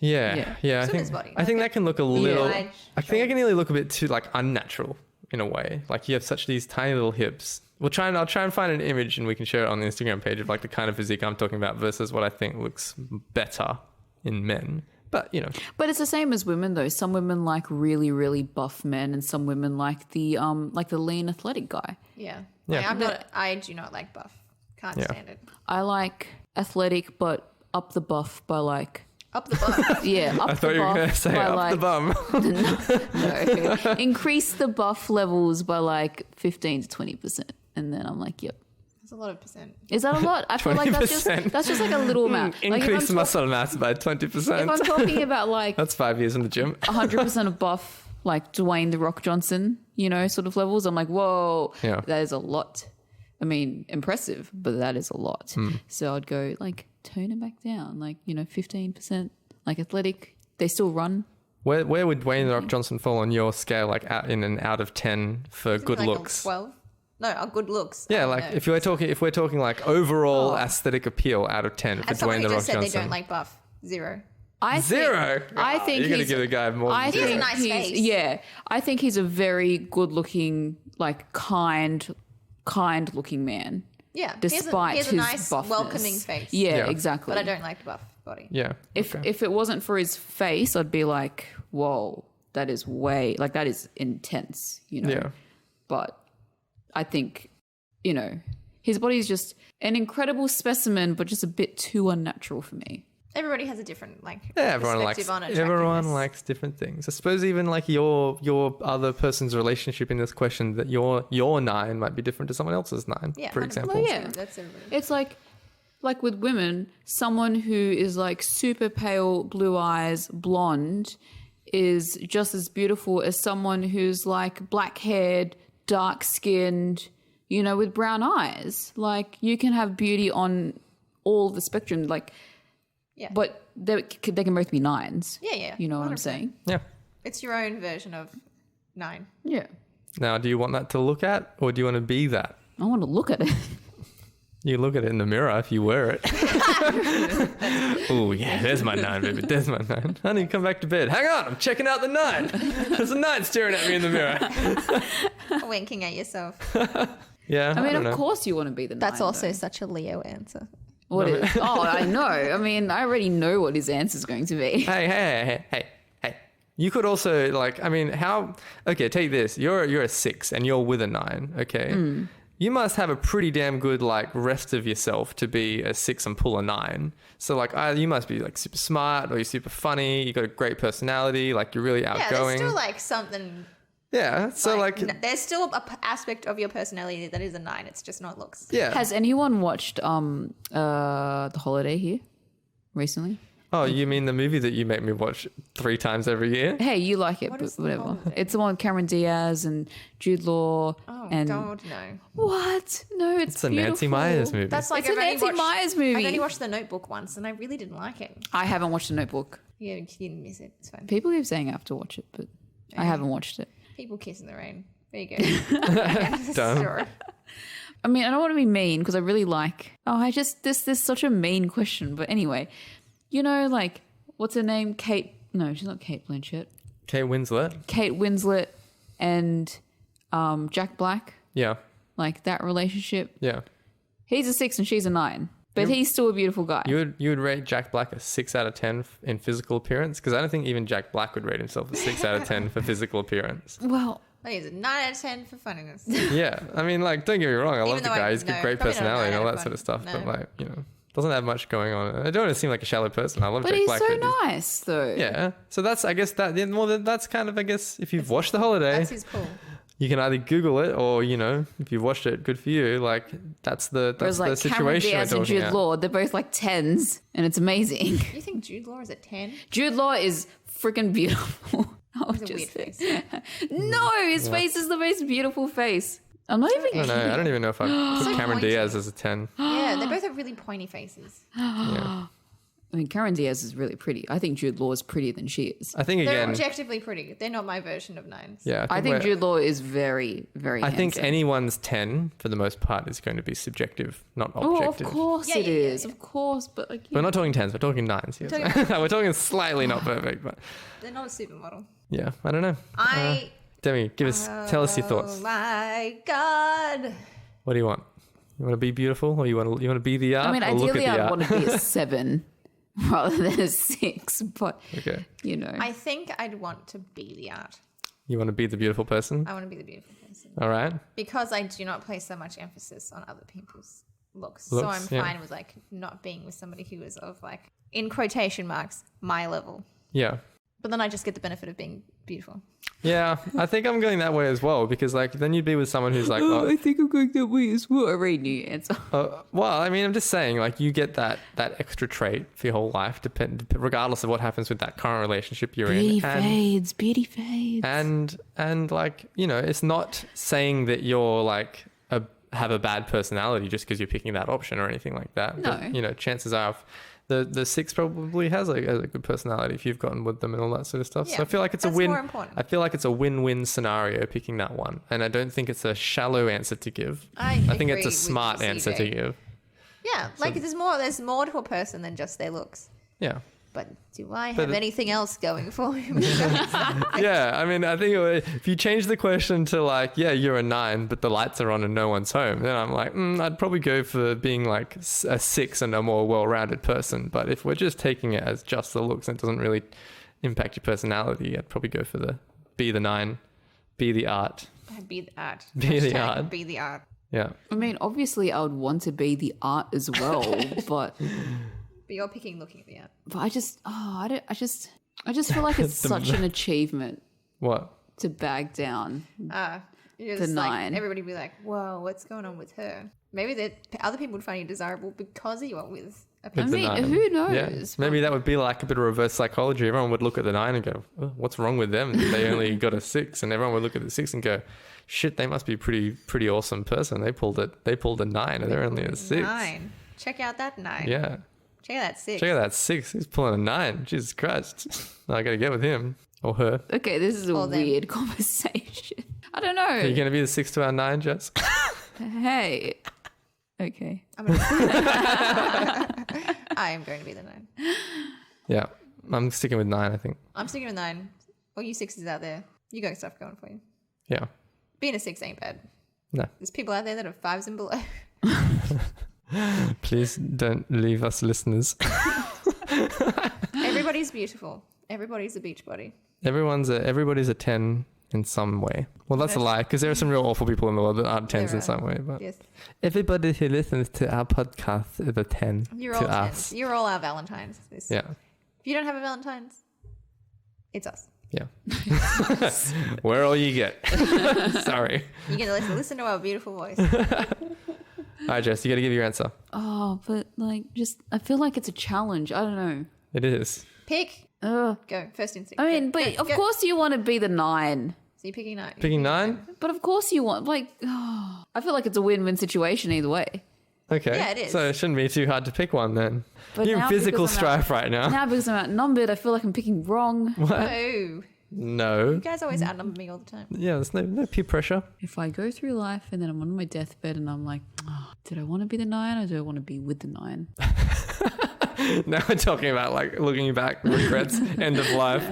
Yeah. I think that can look a little. I think I can really look a bit too like unnatural in a way. Like you have such these tiny little hips. I'll try and find an image and we can share it on the Instagram page of like the kind of physique I'm talking about versus what I think looks better in men. But but it's the same as women though. Some women like really, really buff men, and some women like the lean athletic guy. I do not like buff. Can't stand it. I like athletic, but up the buff by like. Up the buff. Yeah, up I thought you were going to say up the bum. No. Increase the buff levels by like 15 to 20%. And then I'm like, yep. That's a lot of percent. Is that a lot? I feel like that's just like a little amount. Increase muscle mass by 20%. If I'm talking about like... That's 5 years in the gym. 100% of buff, like Dwayne The Rock Johnson, sort of levels. I'm like, whoa, that is a lot. I mean, impressive, but that is a lot. So I'd go like... tone it back down, like 15%, like athletic. They still run. Where would Dwayne The Rock Johnson fall on your scale, like out of 10 for good like looks? 12. No, good looks. Yeah, like if we're talking like overall aesthetic appeal out of 10 for Dwayne The Rock Johnson. They don't like buff. 0. Zero. I think you're gonna give the guy more. He has a nice face. Yeah, I think he's a very good-looking, like kind-looking man. Yeah, despite he has a nice, buffness. welcoming face. Yeah, exactly. But I don't like the buff body. Yeah. If it wasn't for his face, I'd be like, whoa, that is that is intense, Yeah. But I think, his body is just an incredible specimen, but just a bit too unnatural for me. Everybody has a different everyone likes different things. I suppose even like your other person's relationship in this question, that your 9 might be different to someone else's 9, for example. Well, yeah, that's everybody. It's like with women, someone who is like super pale, blue eyes, blonde is just as beautiful as someone who's like black haired, dark skinned, with brown eyes. Like you can have beauty on all the spectrum, like. Yeah. But they can both be 9s. Yeah. You know what 100%. I'm saying? Yeah. It's your own version of 9. Yeah. Now, do you want that to look at, or do you want to be that? I want to look at it. You look at it in the mirror if you wear it. Oh, yeah, there's my 9, baby. There's my 9. Honey, come back to bed. Hang on, I'm checking out the 9. There's a 9 staring at me in the mirror. Winking at yourself. Yeah. I mean, of course you want to be the 9. That's also such a Leo answer. What is? Oh, I know. I mean, I already know what his answer is going to be. Hey. You could also okay, take this. You're a 6 and you're with a 9, okay? You must have a pretty damn good like rest of yourself to be a 6 and pull a 9. So like either you must be like super smart or you're super funny, you got a great personality, like you're really outgoing. Yeah, there's still like something. Yeah, so like there's still an aspect of your personality that is a 9. It's just not looks. Yeah. Has anyone watched The Holiday here recently? Oh, you mean the movie that you make me watch 3 times every year? Hey, you like it, but whatever. It's the one with Cameron Diaz and Jude Law. Oh, and God, no. What? No, it's a Nancy Meyers movie. That's like it's a Nancy Meyers movie. I've only watched The Notebook once, and I really didn't like it. I haven't watched The Notebook. Yeah, you didn't miss it. It's fine. People keep saying I have to watch it, but I haven't watched it. People kiss in the rain. There you go. Done. I mean, I don't want to be mean because I really like... this is such a mean question. But anyway, like, what's her name? Kate... No, she's not Kate Blanchett. Kate Winslet. Kate Winslet and Jack Black. Yeah. Like that relationship. Yeah. He's a 6 and she's a 9. But he's still a beautiful guy. You would rate Jack Black a 6 out of 10 in physical appearance? Because I don't think even Jack Black would rate himself a 6 out of 10 for physical appearance. Well, he's a 9 out of 10 for funniness. Yeah, I mean, like, don't get me wrong, I love the guy. He's got great personality and all that sort of stuff. No. But like, doesn't have much going on. I don't want to seem like a shallow person. I love Jack Black. But he's so nice, though. Yeah. So that's, I guess, that's kind of, I guess, if you've watched The Holiday. That's his pull. You can either Google it or, if you've watched it, good for you. Like, that's the situation Cameron Diaz and Jude Law, they're both like 10s, and it's amazing. You think Jude Law is a 10? Jude Law is freaking beautiful. He's a weird face. No, his face is the most beautiful face. I'm not even kidding. I don't even know if I put Cameron Diaz as a 10. Yeah, they both have really pointy faces. Yeah. I mean, Karen Diaz is really pretty. I think Jude Law is prettier than she is. I think They're again, objectively pretty. They're not my version of 9s. yeah. I think Jude Law is very, very I think handsome. anyone's 10 for the most part is going to be subjective, not objective. Oh, of course it is. Of course, but like, We're not talking 10s, we're talking 9s here. We're talking slightly not perfect, but They're not a supermodel. yeah, I don't know. Demi, tell us your thoughts. Oh my God. What do you want? You want to be beautiful, or you want to be the art? I mean, or look ideally, at the I art? want to be a 7 rather than a 6. But Okay. you know, I think I'd want to be the art. You want to be the beautiful person? I want to be the beautiful person. All right. Because I do not place so much emphasis on other people's looks. So Looks, I'm yeah. fine with like not being with somebody who is of like, in quotation marks, my level. Yeah. But then I just get the benefit of being beautiful. Yeah, I think I'm going that way as well, because like then you'd be with someone who's like, I think I'm going that way as well. I already knew your answer. well, I mean, I'm just saying, like, you get that extra trait for your whole life, regardless of what happens with that current relationship you're in. Beauty fades. And like, you know, it's not saying that you're like have a bad personality just because you're picking that option or anything like that. No. But, you know, chances are the 6 probably has a good personality if you've gotten with them and all that sort of stuff. Yeah, so I feel like it's a that's win. more important. I feel like it's a win-win scenario picking that one. And I don't think it's a shallow answer to give. I think agree it's a with smart you, answer CJ. to give. Yeah, like there's more to a person than just their looks. Yeah. But do I have anything else going for me? Yeah, I mean, I think if you change the question to like, yeah, you're a 9, but the lights are on and no one's home, then I'm like, I'd probably go for being like a 6 and a more well-rounded person. But if we're just taking it as just the looks and it doesn't really impact your personality, I'd probably go for be the 9, be the art. Be the art. Be the Hashtag art. Be the art. Yeah. I mean, obviously, I would want to be the art as well, but But you're picking looking at the art. I just feel like it's such an achievement What? to bag down. You're The just 9. Like, everybody would be like, whoa, what's going on with her? Maybe that other people would find you desirable because you are with a I person. mean, 9. who knows? Yeah. Maybe that would be like a bit of reverse psychology. Everyone would look at the 9 and go, oh, what's wrong with them? They only got a 6. And everyone would look at the 6 and go, shit, they must be pretty awesome person. They pulled a 9 and they're only a 6. 9. Check out that 9. Yeah. Check out that 6. Check out that 6. He's pulling a 9. Jesus Christ. I got to get with him or her. Okay, this is a Or them. weird conversation. I don't know. Are you going to be the 6 to our 9, Jess? Hey. Okay. I am going to be the 9. Yeah. I'm sticking with 9, I think. I'm sticking with 9. All you 6s out there, you got stuff going for you. Yeah. Being a 6 ain't bad. No. There's people out there that are 5s and below. Please don't leave us listeners. Everybody's beautiful. Everybody's a beach body. Everybody's a 10 in some way. Well, that's a lie, because there are some real awful people in the world that aren't 10s in some way. But Yes. everybody who listens to our podcast is a 10 You're to all us. 10s. You're all our Valentines. Yeah. If you don't have a Valentine's, it's us. Yeah. We're all you get. Sorry. You get to listen to our beautiful voice. All right, Jess, you got to give your answer. Oh, but like, I feel like it's a challenge. I don't know. It is. Pick. Ugh. Go. First instinct. I mean, Go, but go, of go. course you want to be the 9. So you're picking 9. Picking 9? But of course you want, like, I feel like it's a win-win situation either way. Okay. Yeah, it is. So it shouldn't be too hard to pick one then. But You're in now physical because I'm strife right now. Now because I'm outnumbered, I feel like I'm picking wrong. Oh. No. You guys always outnumber me all the time. Yeah, there's no peer pressure. If I go through life and then I'm on my deathbed and I'm like, did I want to be the 9 or do I want to be with the 9? Now we're talking about like looking back, regrets, end of life.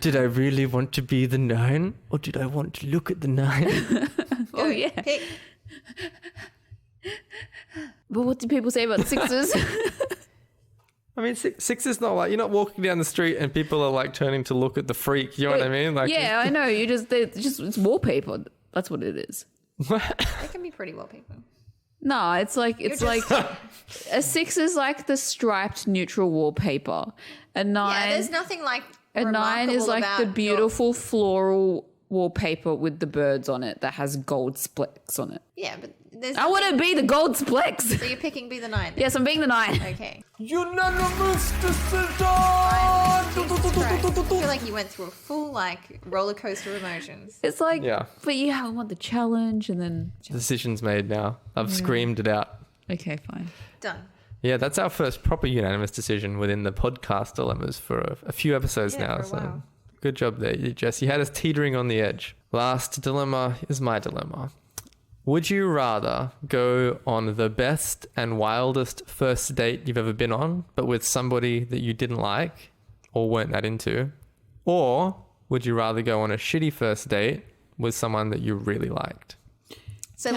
Did I really want to be the 9 or did I want to look at the 9? Oh, yeah. Pick. But what do people say about 6s? I mean, 6 is not like, you're not walking down the street and people are like turning to look at the freak. You know what I mean? Like, yeah, I know. It's wallpaper. That's what it is. It can be pretty wallpaper. No, it's like a 6 is like the striped neutral wallpaper. A 9, Yeah, there's nothing like a 9 is remarkable like about the your- beautiful floral wallpaper with the birds on it that has gold splecks on it. Yeah, but there's. I want to be the gold splecks. So you're picking be the 9. Yes, I'm being the 9. Okay. unanimous decision! I feel like you went through a full like roller coaster of emotions. It's like, Yeah. but yeah, I want the challenge and then. Decision's made now. I've screamed it out. Okay, fine. Done. Yeah, that's our first proper unanimous decision within the podcast dilemmas for a few episodes now. So good job there, Jess. You had us teetering on the edge. Last dilemma is my dilemma. Would you rather go on the best and wildest first date you've ever been on, but with somebody that you didn't like or weren't that into? Or would you rather go on a shitty first date with someone that you really liked? So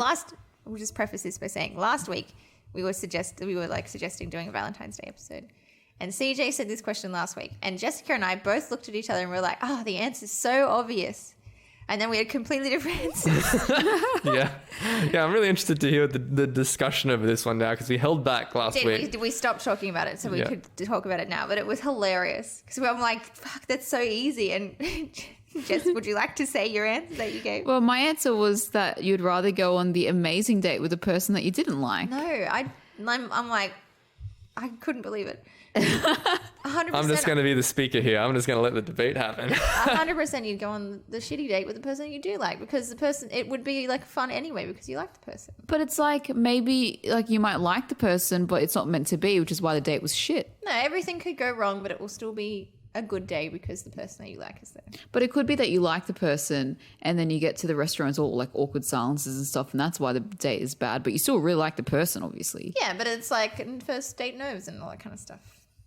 we'll just preface this by saying last week we were suggesting doing a Valentine's Day episode. And CJ said this question last week. And Jessica and I both looked at each other and we were like, oh, the answer's so obvious. And then we had completely different answers. Yeah, I'm really interested to hear the discussion over this one now because we held back last week. We stopped talking about it so we could talk about it now. But it was hilarious because I'm like, fuck, that's so easy. And Jess, would you like to say your answer that you gave? Well, my answer was that you'd rather go on the amazing date with a person that you didn't like. No, I'm like, I couldn't believe it. 100%. I'm just going to be the speaker here. I'm just going to let the debate happen. 100% you'd go on the shitty date with the person you do like because it would be like fun anyway because you like the person. But it's like maybe like you might like the person, but it's not meant to be, which is why the date was shit. No, everything could go wrong, but it will still be a good day because the person that you like is there. But it could be that you like the person and then you get to the restaurants all like awkward silences and stuff and that's why the date is bad, but you still really like the person, obviously. Yeah, but it's like first date nerves and all that kind of stuff.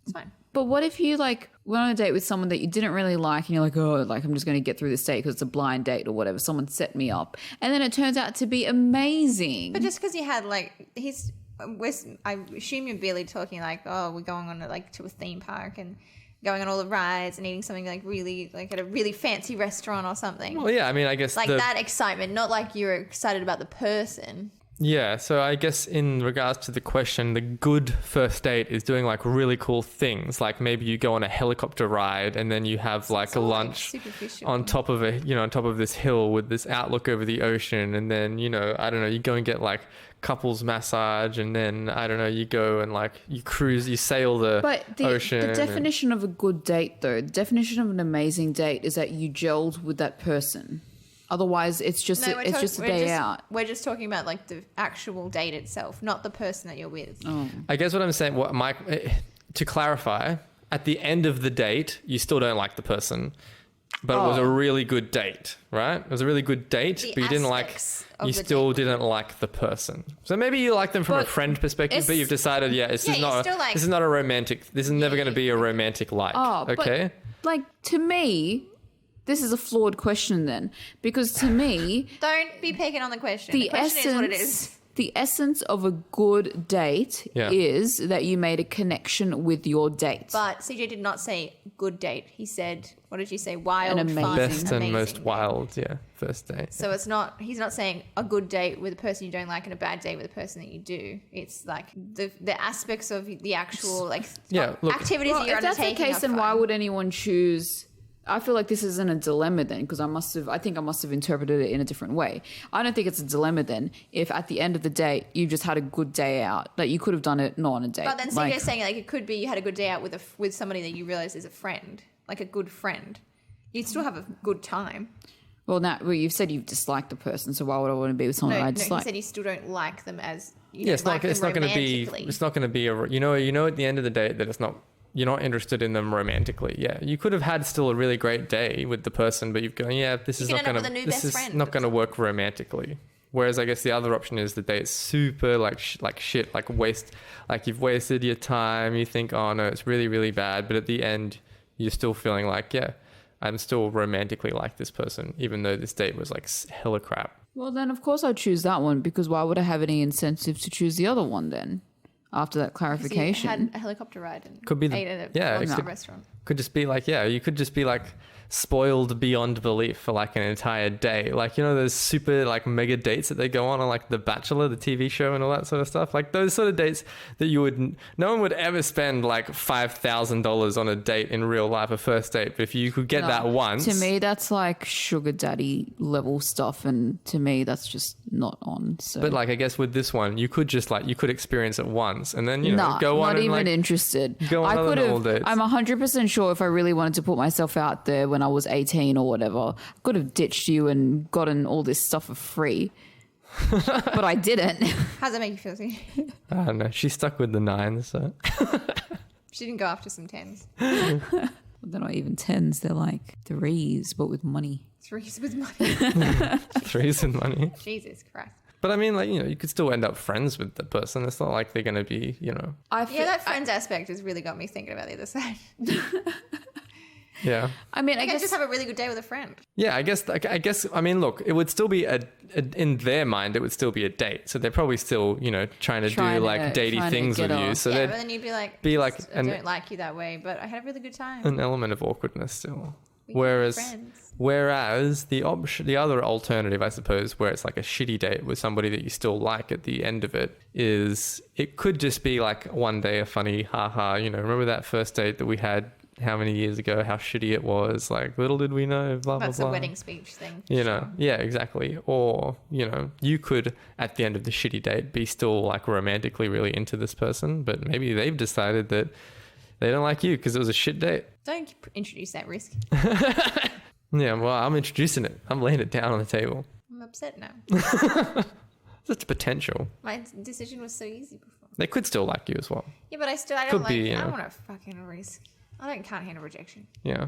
It's fine. But what if you like went on a date with someone that you didn't really like and you're like, oh, like I'm just going to get through this date because it's a blind date or whatever. Someone set me up. And then it turns out to be amazing. But just because you had like, I assume you're barely talking like, oh, we're going on to a theme park and going on all the rides and eating something like really like at a really fancy restaurant or something. Well, yeah, I mean, I guess like that excitement, not like you're excited about the person. Yeah, so I guess in regards to the question, the good first date is doing like really cool things. Like maybe you go on a helicopter ride and then you have like a lunch on top of on top of this hill with this outlook over the ocean. And then, I don't know, you go and get like couples massage and then, I don't know, you go and like you cruise, you sail the ocean. The definition of a good date though, the definition of an amazing date is that you gelled with that person. Otherwise, it's just a day out. We're just talking about like the actual date itself, not the person that you're with. Oh. I guess what I'm saying, to clarify, at the end of the date, you still don't like the person, but it was a really good date, right? It was a really good date, but you didn't like the person. So maybe you like them from a friend perspective, but you've decided, this is not a romantic. This is never going to be a romantic like. Oh, okay. But, like to me. This is a flawed question then, because to me... Don't be picking on the question. The question is what it is. The essence of a good date is that you made a connection with your date. But CJ did not say good date. He said, what did you say? Wild, amazing. fun, best and most date. wild, first date. So he's not saying a good date with a person you don't like and a bad date with a person that you do. It's like the aspects of the actual activities that you're undertaking. If that's the case, then why would anyone choose... I feel like this isn't a dilemma then because I think I must have interpreted it in a different way. I don't think it's a dilemma then if at the end of the day you just had a good day out. Like you could have done it not on a date. But then CJ's saying like it could be you had a good day out with somebody that you realize is a friend, like a good friend. You'd still have a good time. Well, you've said you've disliked the person, so why would I want to be with someone I dislike? He said you still don't like them as it's not going to be. It's not going to be at the end of the day that it's not. You're not interested in them romantically. Yeah, you could have had still a really great day with the person, but you've gone, this is not going to work romantically. Whereas I guess the other option is the date's super like shit, like you've wasted your time. You think, oh no, it's really really bad, but at the end you're still feeling like, I'm still romantically like this person, even though this date was like hella crap. Well, then of course I'd choose that one because why would I have any incentive to choose the other one then? After that clarification, you had a helicopter ride and could be ate at a restaurant. Could just be like, you could just be like spoiled beyond belief for like an entire day. Like, those super like mega dates that they go on like The Bachelor, the TV show and all that sort of stuff. Like those sort of dates that no one would ever spend like $5,000 on a date in real life, a first date. But if you could get that once. To me, that's like sugar daddy level stuff. And to me, that's just not on. So. But like, I guess with this one, you could experience it once and then, go on. Not and even interested. Go on other normal dates. I'm 100% sure if I really wanted to put myself out there when I was 18 or whatever, I could have ditched you and gotten all this stuff for free. but I didn't. How's that make you feel? I don't know. She stuck with the 9s, so. She didn't go after some 10s. They're not even 10s. They're like 3s, but with money. 3s with money. 3s with money. Jesus Christ. But I mean, like, you know, you could still end up friends with the person. It's not like they're going to be, you know. That friends aspect has really got me thinking about the other side. Yeah. I mean, I just have a really good day with a friend. Yeah, I guess, I mean, look, it would still be in their mind, it would still be a date. So they're probably still, you know, trying to do like datey things with you. So yeah, but then you'd be like, I don't like you that way, but I had a really good time. An element of awkwardness still. Whereas the other alternative, I suppose, where it's like a shitty date with somebody that you still like at the end of it, is it could just be like one day a funny haha, you know, remember that first date that we had how many years ago, how shitty it was, like little did we know, blah, That's blah, blah. a wedding speech thing. You know, yeah, exactly. Or, you know, you could at the end of the shitty date be still like romantically really into this person, but maybe they've decided that they don't like you because it was a shit date. Don't introduce that risk. Yeah, well, I'm introducing it. I'm laying it down on the table. I'm upset now. That's potential. My decision was so easy before. They could still like you as well. Yeah, but I don't want to fucking risk. Can't handle rejection. Yeah.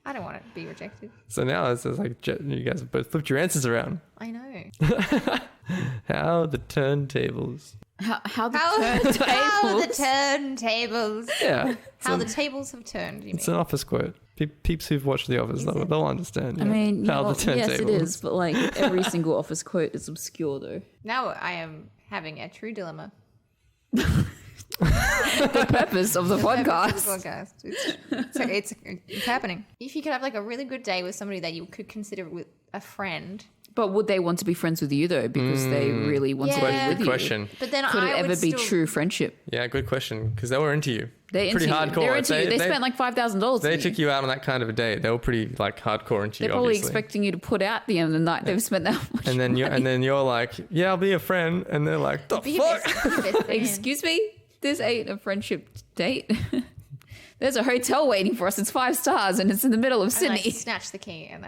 I don't want to be rejected. So now it's like you guys have both flipped your answers around. I know. How the turntables. How the turntables. Yeah. How the tables have turned, you mean? It's an Office quote. Peeps who've watched The Office, they'll understand. I mean, how the turntables. yes, it is, but like every single Office quote is obscure though. Now I am having a true dilemma. The purpose of the podcast. It's happening. If you could have like a really good day with somebody that you could consider with a friend. But would they want to be friends with you though? Because they really want to be with good question. But then could it ever be true friendship? Yeah, good question. Because they were into you. They're pretty into hardcore. You. They're into you. They spent like $5,000. They took you out on that kind of a date. They were pretty like hardcore into you. They're probably obviously expecting you to put out the end of the night. They've spent that much. And then you're like, yeah, I'll be a friend. And they're like, the fuck? Excuse me? This ain't a friendship date. There's a hotel waiting for us. It's 5 stars and it's in the middle of Sydney. I snatch the key and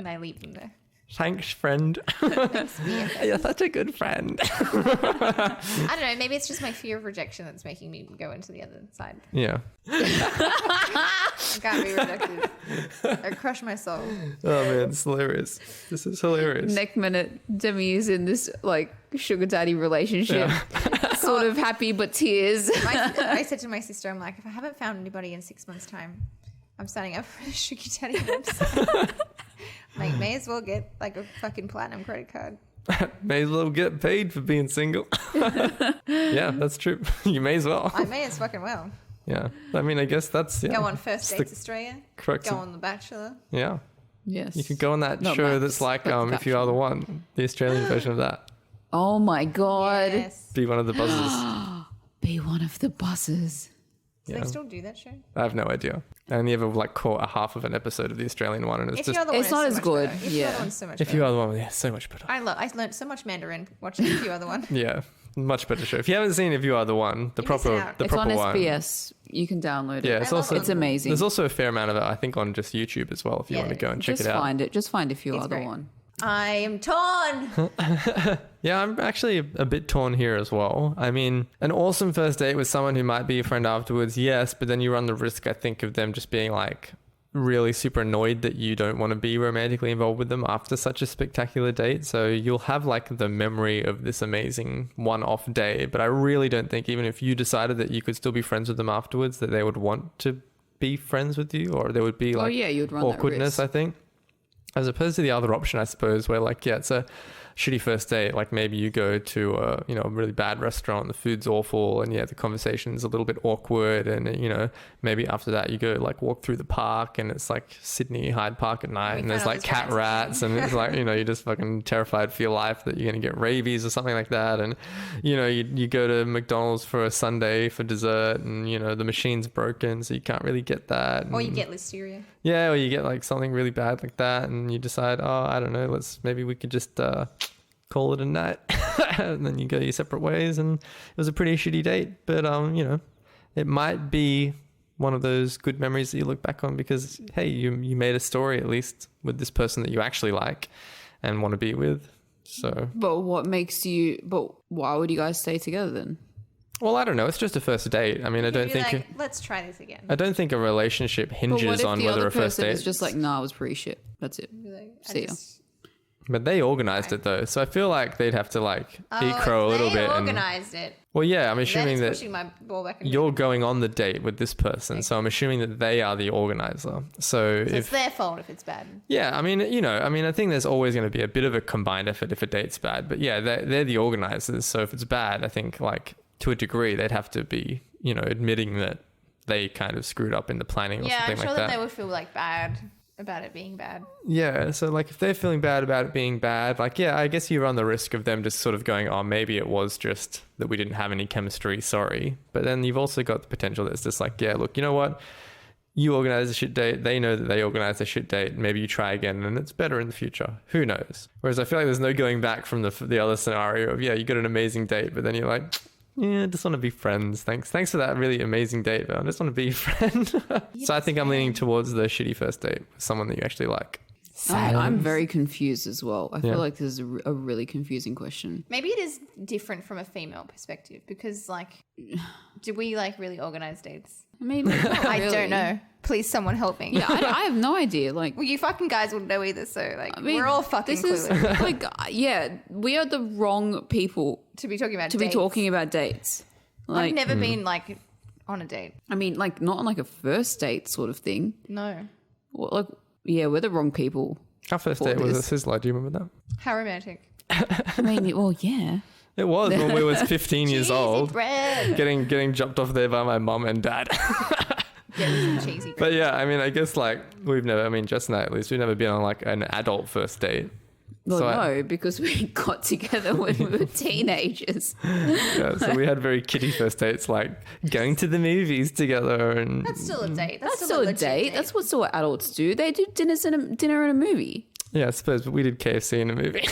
I leave them there. Thanks, friend. You're such a good friend. I don't know. Maybe it's just my fear of rejection that's making me go into the other side. Yeah. I can't be rejected. I crush my soul. Oh, man. It's hilarious. This is hilarious. Next minute, Demi is in this like sugar daddy relationship. Yeah. Sort of happy, but tears. I said to my sister, I'm like, if I haven't found anybody in 6 months' time, I'm signing up for the sugar daddy website. Like, may as well get like a fucking platinum credit card. May as well get paid for being single. Yeah, that's true. You may as well. I may as fucking well. Yeah. I mean, I guess that's... Yeah, go on First Dates Australia. Correct. Go on The Bachelor. Yeah. Yes. You could go on that show that's like If You Are the One, the Australian version of that. Oh my God. Yes. Be one of the buzzers. Be one of the buzzers. Do they still do that show? I have no idea. I only ever like caught a half of an episode of the Australian one, and it's not as good. If You Are the One's so much better. If You Are the One, yeah, so much better. I learned so much Mandarin watching If You Are the One. Yeah, much better show. If you haven't seen If You Are the One, the proper one, it's on SBS. You can download it. Yeah, it's amazing. There's also a fair amount of it, I think, on just YouTube as well. If you want to go and check it out, Just find If You Are the One. I am torn. Yeah, I'm actually a bit torn here as well. I mean, an awesome first date with someone who might be a friend afterwards, yes, but then you run the risk, I think, of them just being like really super annoyed that you don't want to be romantically involved with them after such a spectacular date. So you'll have like the memory of this amazing one-off day, but I really don't think even if you decided that you could still be friends with them afterwards, that they would want to be friends with you, or there would be like you'd run awkwardness, that risk. I think. As opposed to the other option, I suppose, where like, yeah, it's a shitty first date. Like maybe you go to a really bad restaurant, the food's awful, and yeah, the conversation's a little bit awkward, and maybe after that you go like walk through the park, and it's like Sydney Hyde Park at night, and there's like cat rats, and it's like you're just fucking terrified for your life that you're gonna get rabies or something like that, and you go to McDonald's for a sundae for dessert, and the machine's broken, so you can't really get that, or you get listeria. Yeah, or you get like something really bad like that, and you decide, I don't know, maybe we could just call it a night, and then you go your separate ways, and it was a pretty shitty date, but it might be one of those good memories that you look back on because hey, you made a story at least with this person that you actually like, and want to be with. So, but why would you guys stay together then? Well, I don't know. It's just a first date. I mean, I don't think... let's try this again. I don't think a relationship hinges on whether a first date... It's just like, nah, it was pretty shit. That's it. See ya. But they organised it though, so I feel like they'd have to like eat crow a little bit. They organised it. Well, yeah, I'm assuming that pushing my ball back you're going on the date with this person, so I'm assuming that they are the organizer. So if it's their fault if it's bad. Yeah, I mean, I think there's always going to be a bit of a combined effort if a date's bad. But yeah, they're the organisers, so if it's bad, I think like to a degree they'd have to be, admitting that they kind of screwed up in the planning or something like that. Yeah, I'm sure that they would feel like bad about it being bad. Yeah, so like if they're feeling bad about it being bad, like, yeah, I guess you run the risk of them just sort of going, oh, maybe it was just that we didn't have any chemistry, sorry. But then you've also got the potential that's just like, yeah, look, you know what? You organize a shit date, they know that they organize a shit date, maybe you try again and it's better in the future. Who knows? Whereas I feel like there's no going back from the other scenario of, yeah, you got an amazing date, but then you're like, yeah, I just want to be friends. Thanks for that really amazing date, but I just want to be a friend. So I think I'm leaning towards the shitty first date with someone that you actually like. I'm very confused as well. I feel like this is a really confusing question. Maybe it is different from a female perspective because, like, do we like really organize dates? I mean, I don't know. Please, someone help me. Yeah, I have no idea. Like, well, you fucking guys wouldn't know either. So, like, we're all fucking clueless. Like, yeah, we are the wrong people to be talking about dates. Like, I've never been like on a date. I mean, like, not on like a first date sort of thing. No. Well, like, yeah, we're the wrong people. Our first date was a sizzler. Do you remember that? How romantic. I mean, well, yeah. It was when we was 15 years old. Bread. Getting dropped off there by my mum and dad. Some cheesy bread. But yeah, I mean, I guess like Jess and I at least, we've never been on like an adult first date. Well, no, because we got together when we were teenagers. Yeah, so we had very kiddie first dates, like going to the movies together, and that's still a date. That's still a date. That's what sort of adults do. They do dinner and a movie. Yeah, I suppose, but we did KFC in a movie.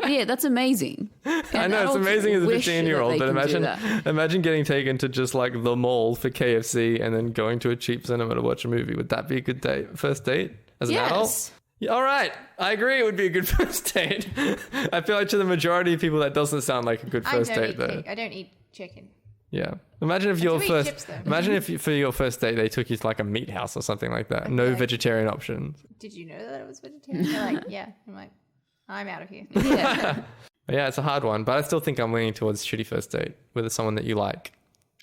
Yeah, that's amazing. I know, it's amazing as a 15-year-old, but imagine getting taken to just like the mall for KFC and then going to a cheap cinema to watch a movie. Would that be a good date? First date as an adult? Yeah, all right, I agree. It would be a good first date. I feel like to the majority of people that doesn't sound like a good first date, though. I don't eat chicken. Yeah. Imagine if for your first date they took you to like a meat house or something like that. No vegetarian options. Did you know that it was vegetarian? They're like, yeah. I'm like, I'm out of here. Yeah. Yeah, it's a hard one, but I still think I'm leaning towards shitty first date with someone that you like.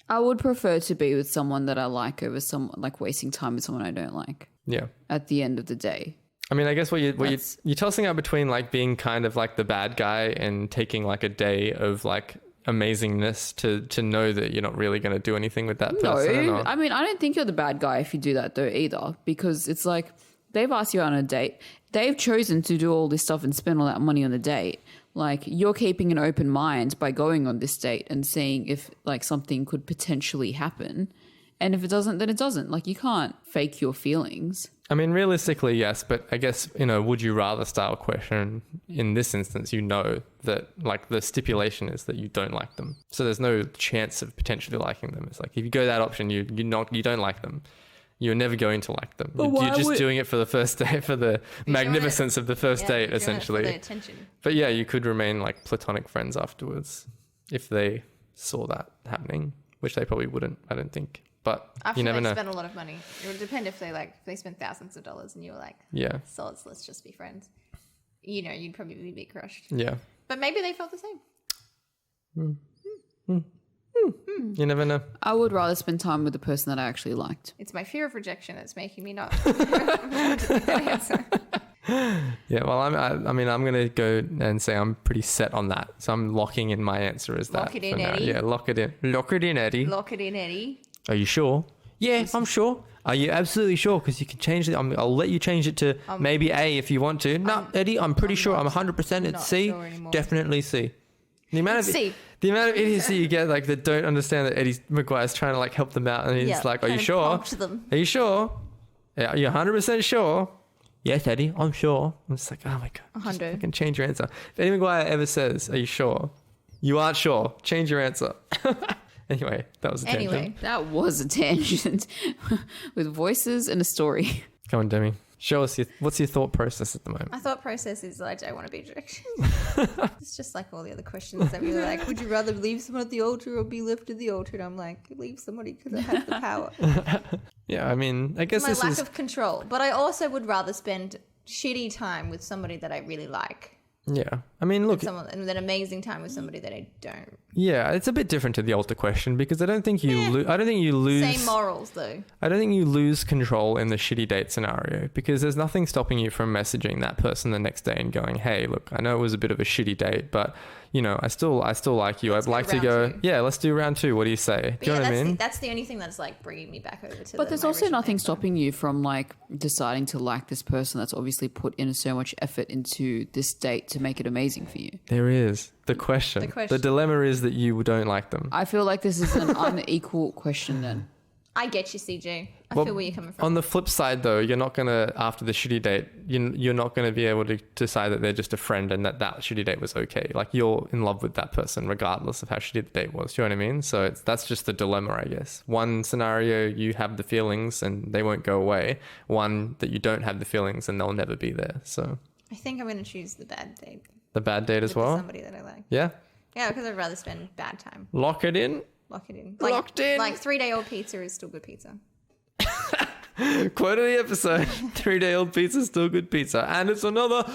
I would prefer to be with someone that I like over someone like wasting time with someone I don't like. Yeah. At the end of the day. I mean, I guess you're tossing out between like being kind of like the bad guy and taking like a day of like amazingness to know that you're not really going to do anything with that person. No, I mean, I don't think you're the bad guy if you do that though either, because it's like they've asked you out on a date. They've chosen to do all this stuff and spend all that money on the date. Like, you're keeping an open mind by going on this date and seeing if like something could potentially happen. And if it doesn't, then it doesn't. Like, you can't fake your feelings. I mean, realistically, yes, but I guess, would you rather style question in this instance, that like the stipulation is that you don't like them. So there's no chance of potentially liking them. It's like, if you go that option, you don't like them. You're never going to like them. You're just doing it for the first date, for the magnificence of the first date, essentially. For the attention. But yeah, you could remain like platonic friends afterwards if they saw that happening, which they probably wouldn't, I don't think. But after you never know. Spend a lot of money. It would depend if they spent thousands of dollars and you were like, yeah, so let's just be friends. You'd probably be crushed. Yeah. But maybe they felt the same. You never know. I would rather spend time with the person that I actually liked. It's my fear of rejection that's making me not want to take that answer. Yeah, well, I'm going to go and say I'm pretty set on that. So I'm locking in my answer as that. Lock it in, Eddie. Yeah, lock it in. Lock it in, Eddie. Lock it in, Eddie. Are you sure? Yeah, I'm sure. Are you absolutely sure? Because you can change it. I'll let you change it to maybe A if you want to. No, Eddie, I'm pretty sure. I'm 100% it's C. Sure definitely C. The amount of idiocy you get like that don't understand that Eddie McGuire's trying to like help them out, and he's like, "Are you sure? Are you sure? Yeah, are you 100% sure?" Yes, Eddie, I'm sure. I'm just like, oh my god, 100. You can change your answer. If Eddie McGuire ever says, "Are you sure?" You aren't sure. Change your answer. Anyway, that was a tangent. That was a tangent with voices and a story. Come on, Demi. Show us what's your thought process at the moment? My thought process is I don't want to be directed. It's just like all the other questions that we were like, would you rather leave someone at the altar or be left at the altar? And I'm like, leave somebody because I have the power. Yeah, I mean, I guess it's my lack of control. But I also would rather spend shitty time with somebody that I really like. Yeah. I mean, look. And then amazing time with somebody that I don't. Yeah, it's a bit different to the altar question because I don't think you lose. Same morals though. I don't think you lose control in the shitty date scenario because there's nothing stopping you from messaging that person the next day and going, "Hey, look, I know it was a bit of a shitty date, but I still like you. I'd like to go. 2. Yeah, let's do round 2. What do you say?" Do you know what I mean? That's the only thing that's like bringing me back over to. But there's also nothing stopping you from like deciding to like this person that's obviously put in so much effort into this date to make it amazing for you. There is the question. The dilemma is that you don't like them. I feel like this is an unequal question then. I get you, CJ. I feel where you're coming from. On the flip side, though, you're not going to, after the shitty date, you're not going to be able to decide that they're just a friend and that shitty date was okay. Like, you're in love with that person regardless of how shitty the date was. Do you know what I mean? So that's just the dilemma, I guess. One scenario, you have the feelings and they won't go away. One that you don't have the feelings and they'll never be there. So I think I'm going to choose the bad date. The bad date as well? Somebody that I like. Yeah? Yeah, because I'd rather spend bad time. Lock it in? Locked in. Locked in. Like 3-day-old pizza is still good pizza. Quote of the episode: 3-day-old pizza is still good pizza, and it's another. Oh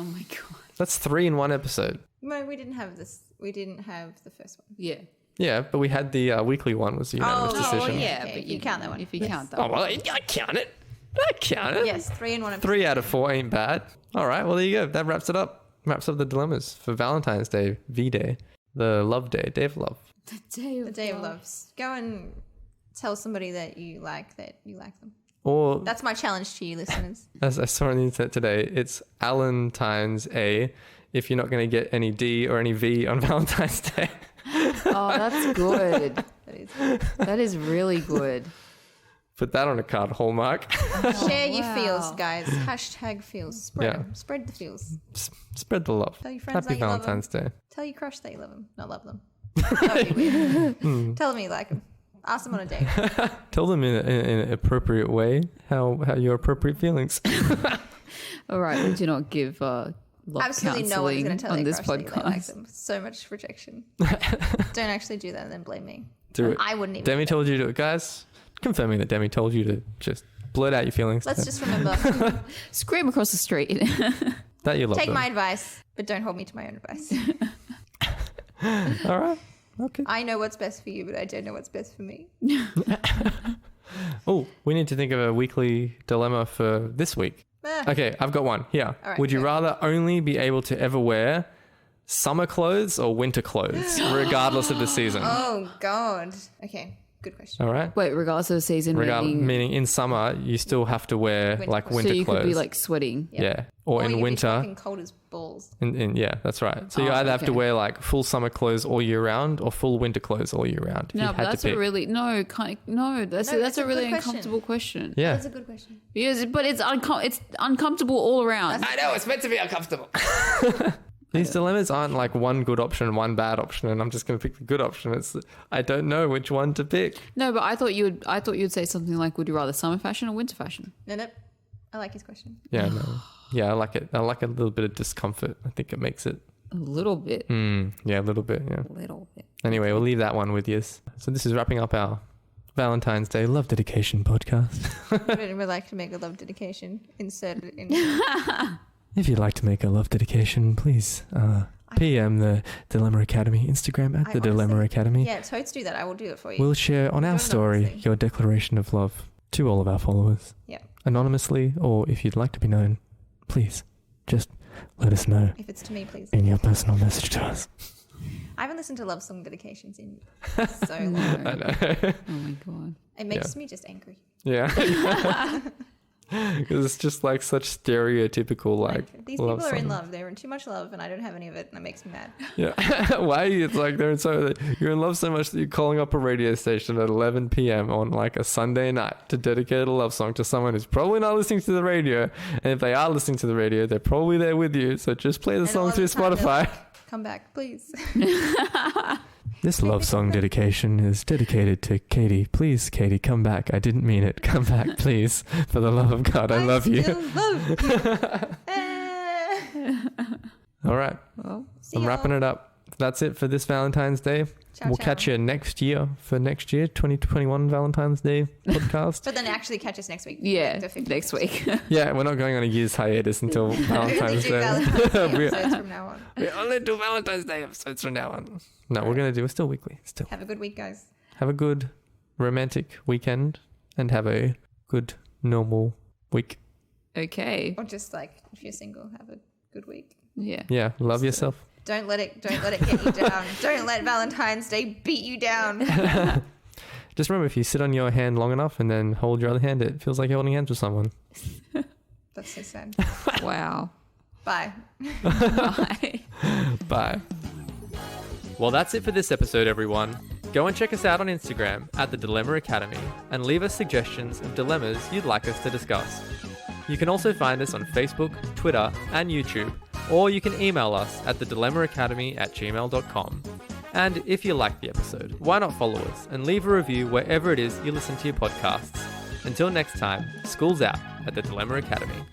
my god! That's 3 in one episode. No, we didn't have this. We didn't have the first one. Yeah. Yeah, but we had the weekly one was the unanimous decision. Oh, yeah, but you count that one. If you count that. Oh well, I count it. I count it. Yes, 3 in one episode. 3 out of 4 ain't bad. All right, well there you go. That wraps it up. Wraps up the dilemmas for Valentine's Day, V-Day, the Love Day, Day of Love. The day of loves. Go and tell somebody that you like them. Or that's my challenge to you, listeners. As I saw on the internet today, it's Valentine's A. If you're not going to get any D or any V on Valentine's Day. Oh, that's good. That is really good. Put that on a card, Hallmark. Share your feels, guys. #feels. Spread them. Spread the feels. Spread the love. Tell your friends Happy that you love Valentine's them. Day. Tell your crush that you love them. Not love them. That would be weird. Tell them you like them. Ask them on a date. Tell them in an appropriate way how your appropriate feelings. All right, we do not give love absolutely no one's going to tell on their this crush podcast. that they like them. So much rejection. Don't actually do that and then blame me. Do it. I wouldn't even. Demi told you to, guys. Confirming that Demi told you to just blurt out your feelings. Let's just remember. Scream across the street. That you love. Take them. my advice, but don't hold me to my own advice. All right. Okay. I know what's best for you, but I don't know what's best for me. Oh, we need to think of a weekly dilemma for this week. Okay, I've got one here. Right, Would you rather only be able to ever wear summer clothes or winter clothes, regardless of the season? Oh, God. Okay, good question. All right. Wait, regardless of the season, meaning in summer, you still have to wear Winter like clothes. winter so you clothes. could be like sweating. Yeah. Or in you'd winter. be fucking cold as balls. Yeah, that's right. So you Oh, either have to okay. wear like full summer clothes all year round or full winter clothes all year round. No, but that's a really that's a really good question. uncomfortable question. Yeah. That's a good question. But it's uncomfortable all around. I know, it's meant to be uncomfortable. These dilemmas aren't like one good option and one bad option, and I'm just going to pick the good option. I don't know which one to pick. No, but I thought you'd say something like, would you rather summer fashion or winter fashion? Nope. I like his question. Yeah, no. Yeah, I like it. I like a little bit of discomfort. I think it makes it. A little bit. Yeah, a little bit, yeah. A little bit. Anyway, we'll leave that one with you. So this is wrapping up our Valentine's Day Love Dedication podcast. Would like to make a love dedication inserted in. If you'd like to make a love dedication, please PM the Dilemma Academy Instagram at the Dilemma Academy. Yeah, totes do that. I will do it for you. We'll share on our story anonymously. your declaration of love to all of our followers. Yeah. Anonymously, or if you'd like to be known, please just let us know If it's to me, please. in your personal message to us. I haven't listened to love song dedications in so long. I know. Oh my god. It makes me just angry. Yeah. Because it's just like such stereotypical These love people are in songs. love. They're in too much love, and I don't have any of it, and it makes me mad. Yeah. Why? It's like you're in love so much that you're calling up a radio station at 11 p.m. on like a Sunday night to dedicate a love song to someone who's probably not listening to the radio. And if they are listening to the radio, they're probably there with you. So just play the song through Spotify. Come back, please. This love song dedication is dedicated to Katie. Please, Katie, come back. I didn't mean it. Come back, please. For the love of God, I love you. All right. Well, I'm wrapping it up. That's it for this Valentine's Day. We'll catch you next year for next year, 2021 Valentine's Day podcast. But then actually catch us next week. Yeah, next week. Yeah, we're not going on a year's hiatus until Valentine's Day. Episodes from now on. We only do Valentine's Day episodes from now on. No, we're still weekly. Still. Have a good week, guys. Have a good romantic weekend and have a good normal week. Okay. Or just like if you're single, have a good week. Yeah. Yeah, love yourself. Don't let it get you down. Don't let Valentine's Day beat you down. Just remember, if you sit on your hand long enough and then hold your other hand, it feels like you're holding hands with someone. That's so sad. Wow. Bye. Bye. Bye. Well, that's it for this episode, everyone. Go and check us out on Instagram at The Dilemma Academy and leave us suggestions of dilemmas you'd like us to discuss. You can also find us on Facebook, Twitter, and YouTube, or you can email us at thedilemmaacademy@gmail.com. And if you liked the episode, why not follow us and leave a review wherever it is you listen to your podcasts. Until next time, school's out at the Dilemma Academy.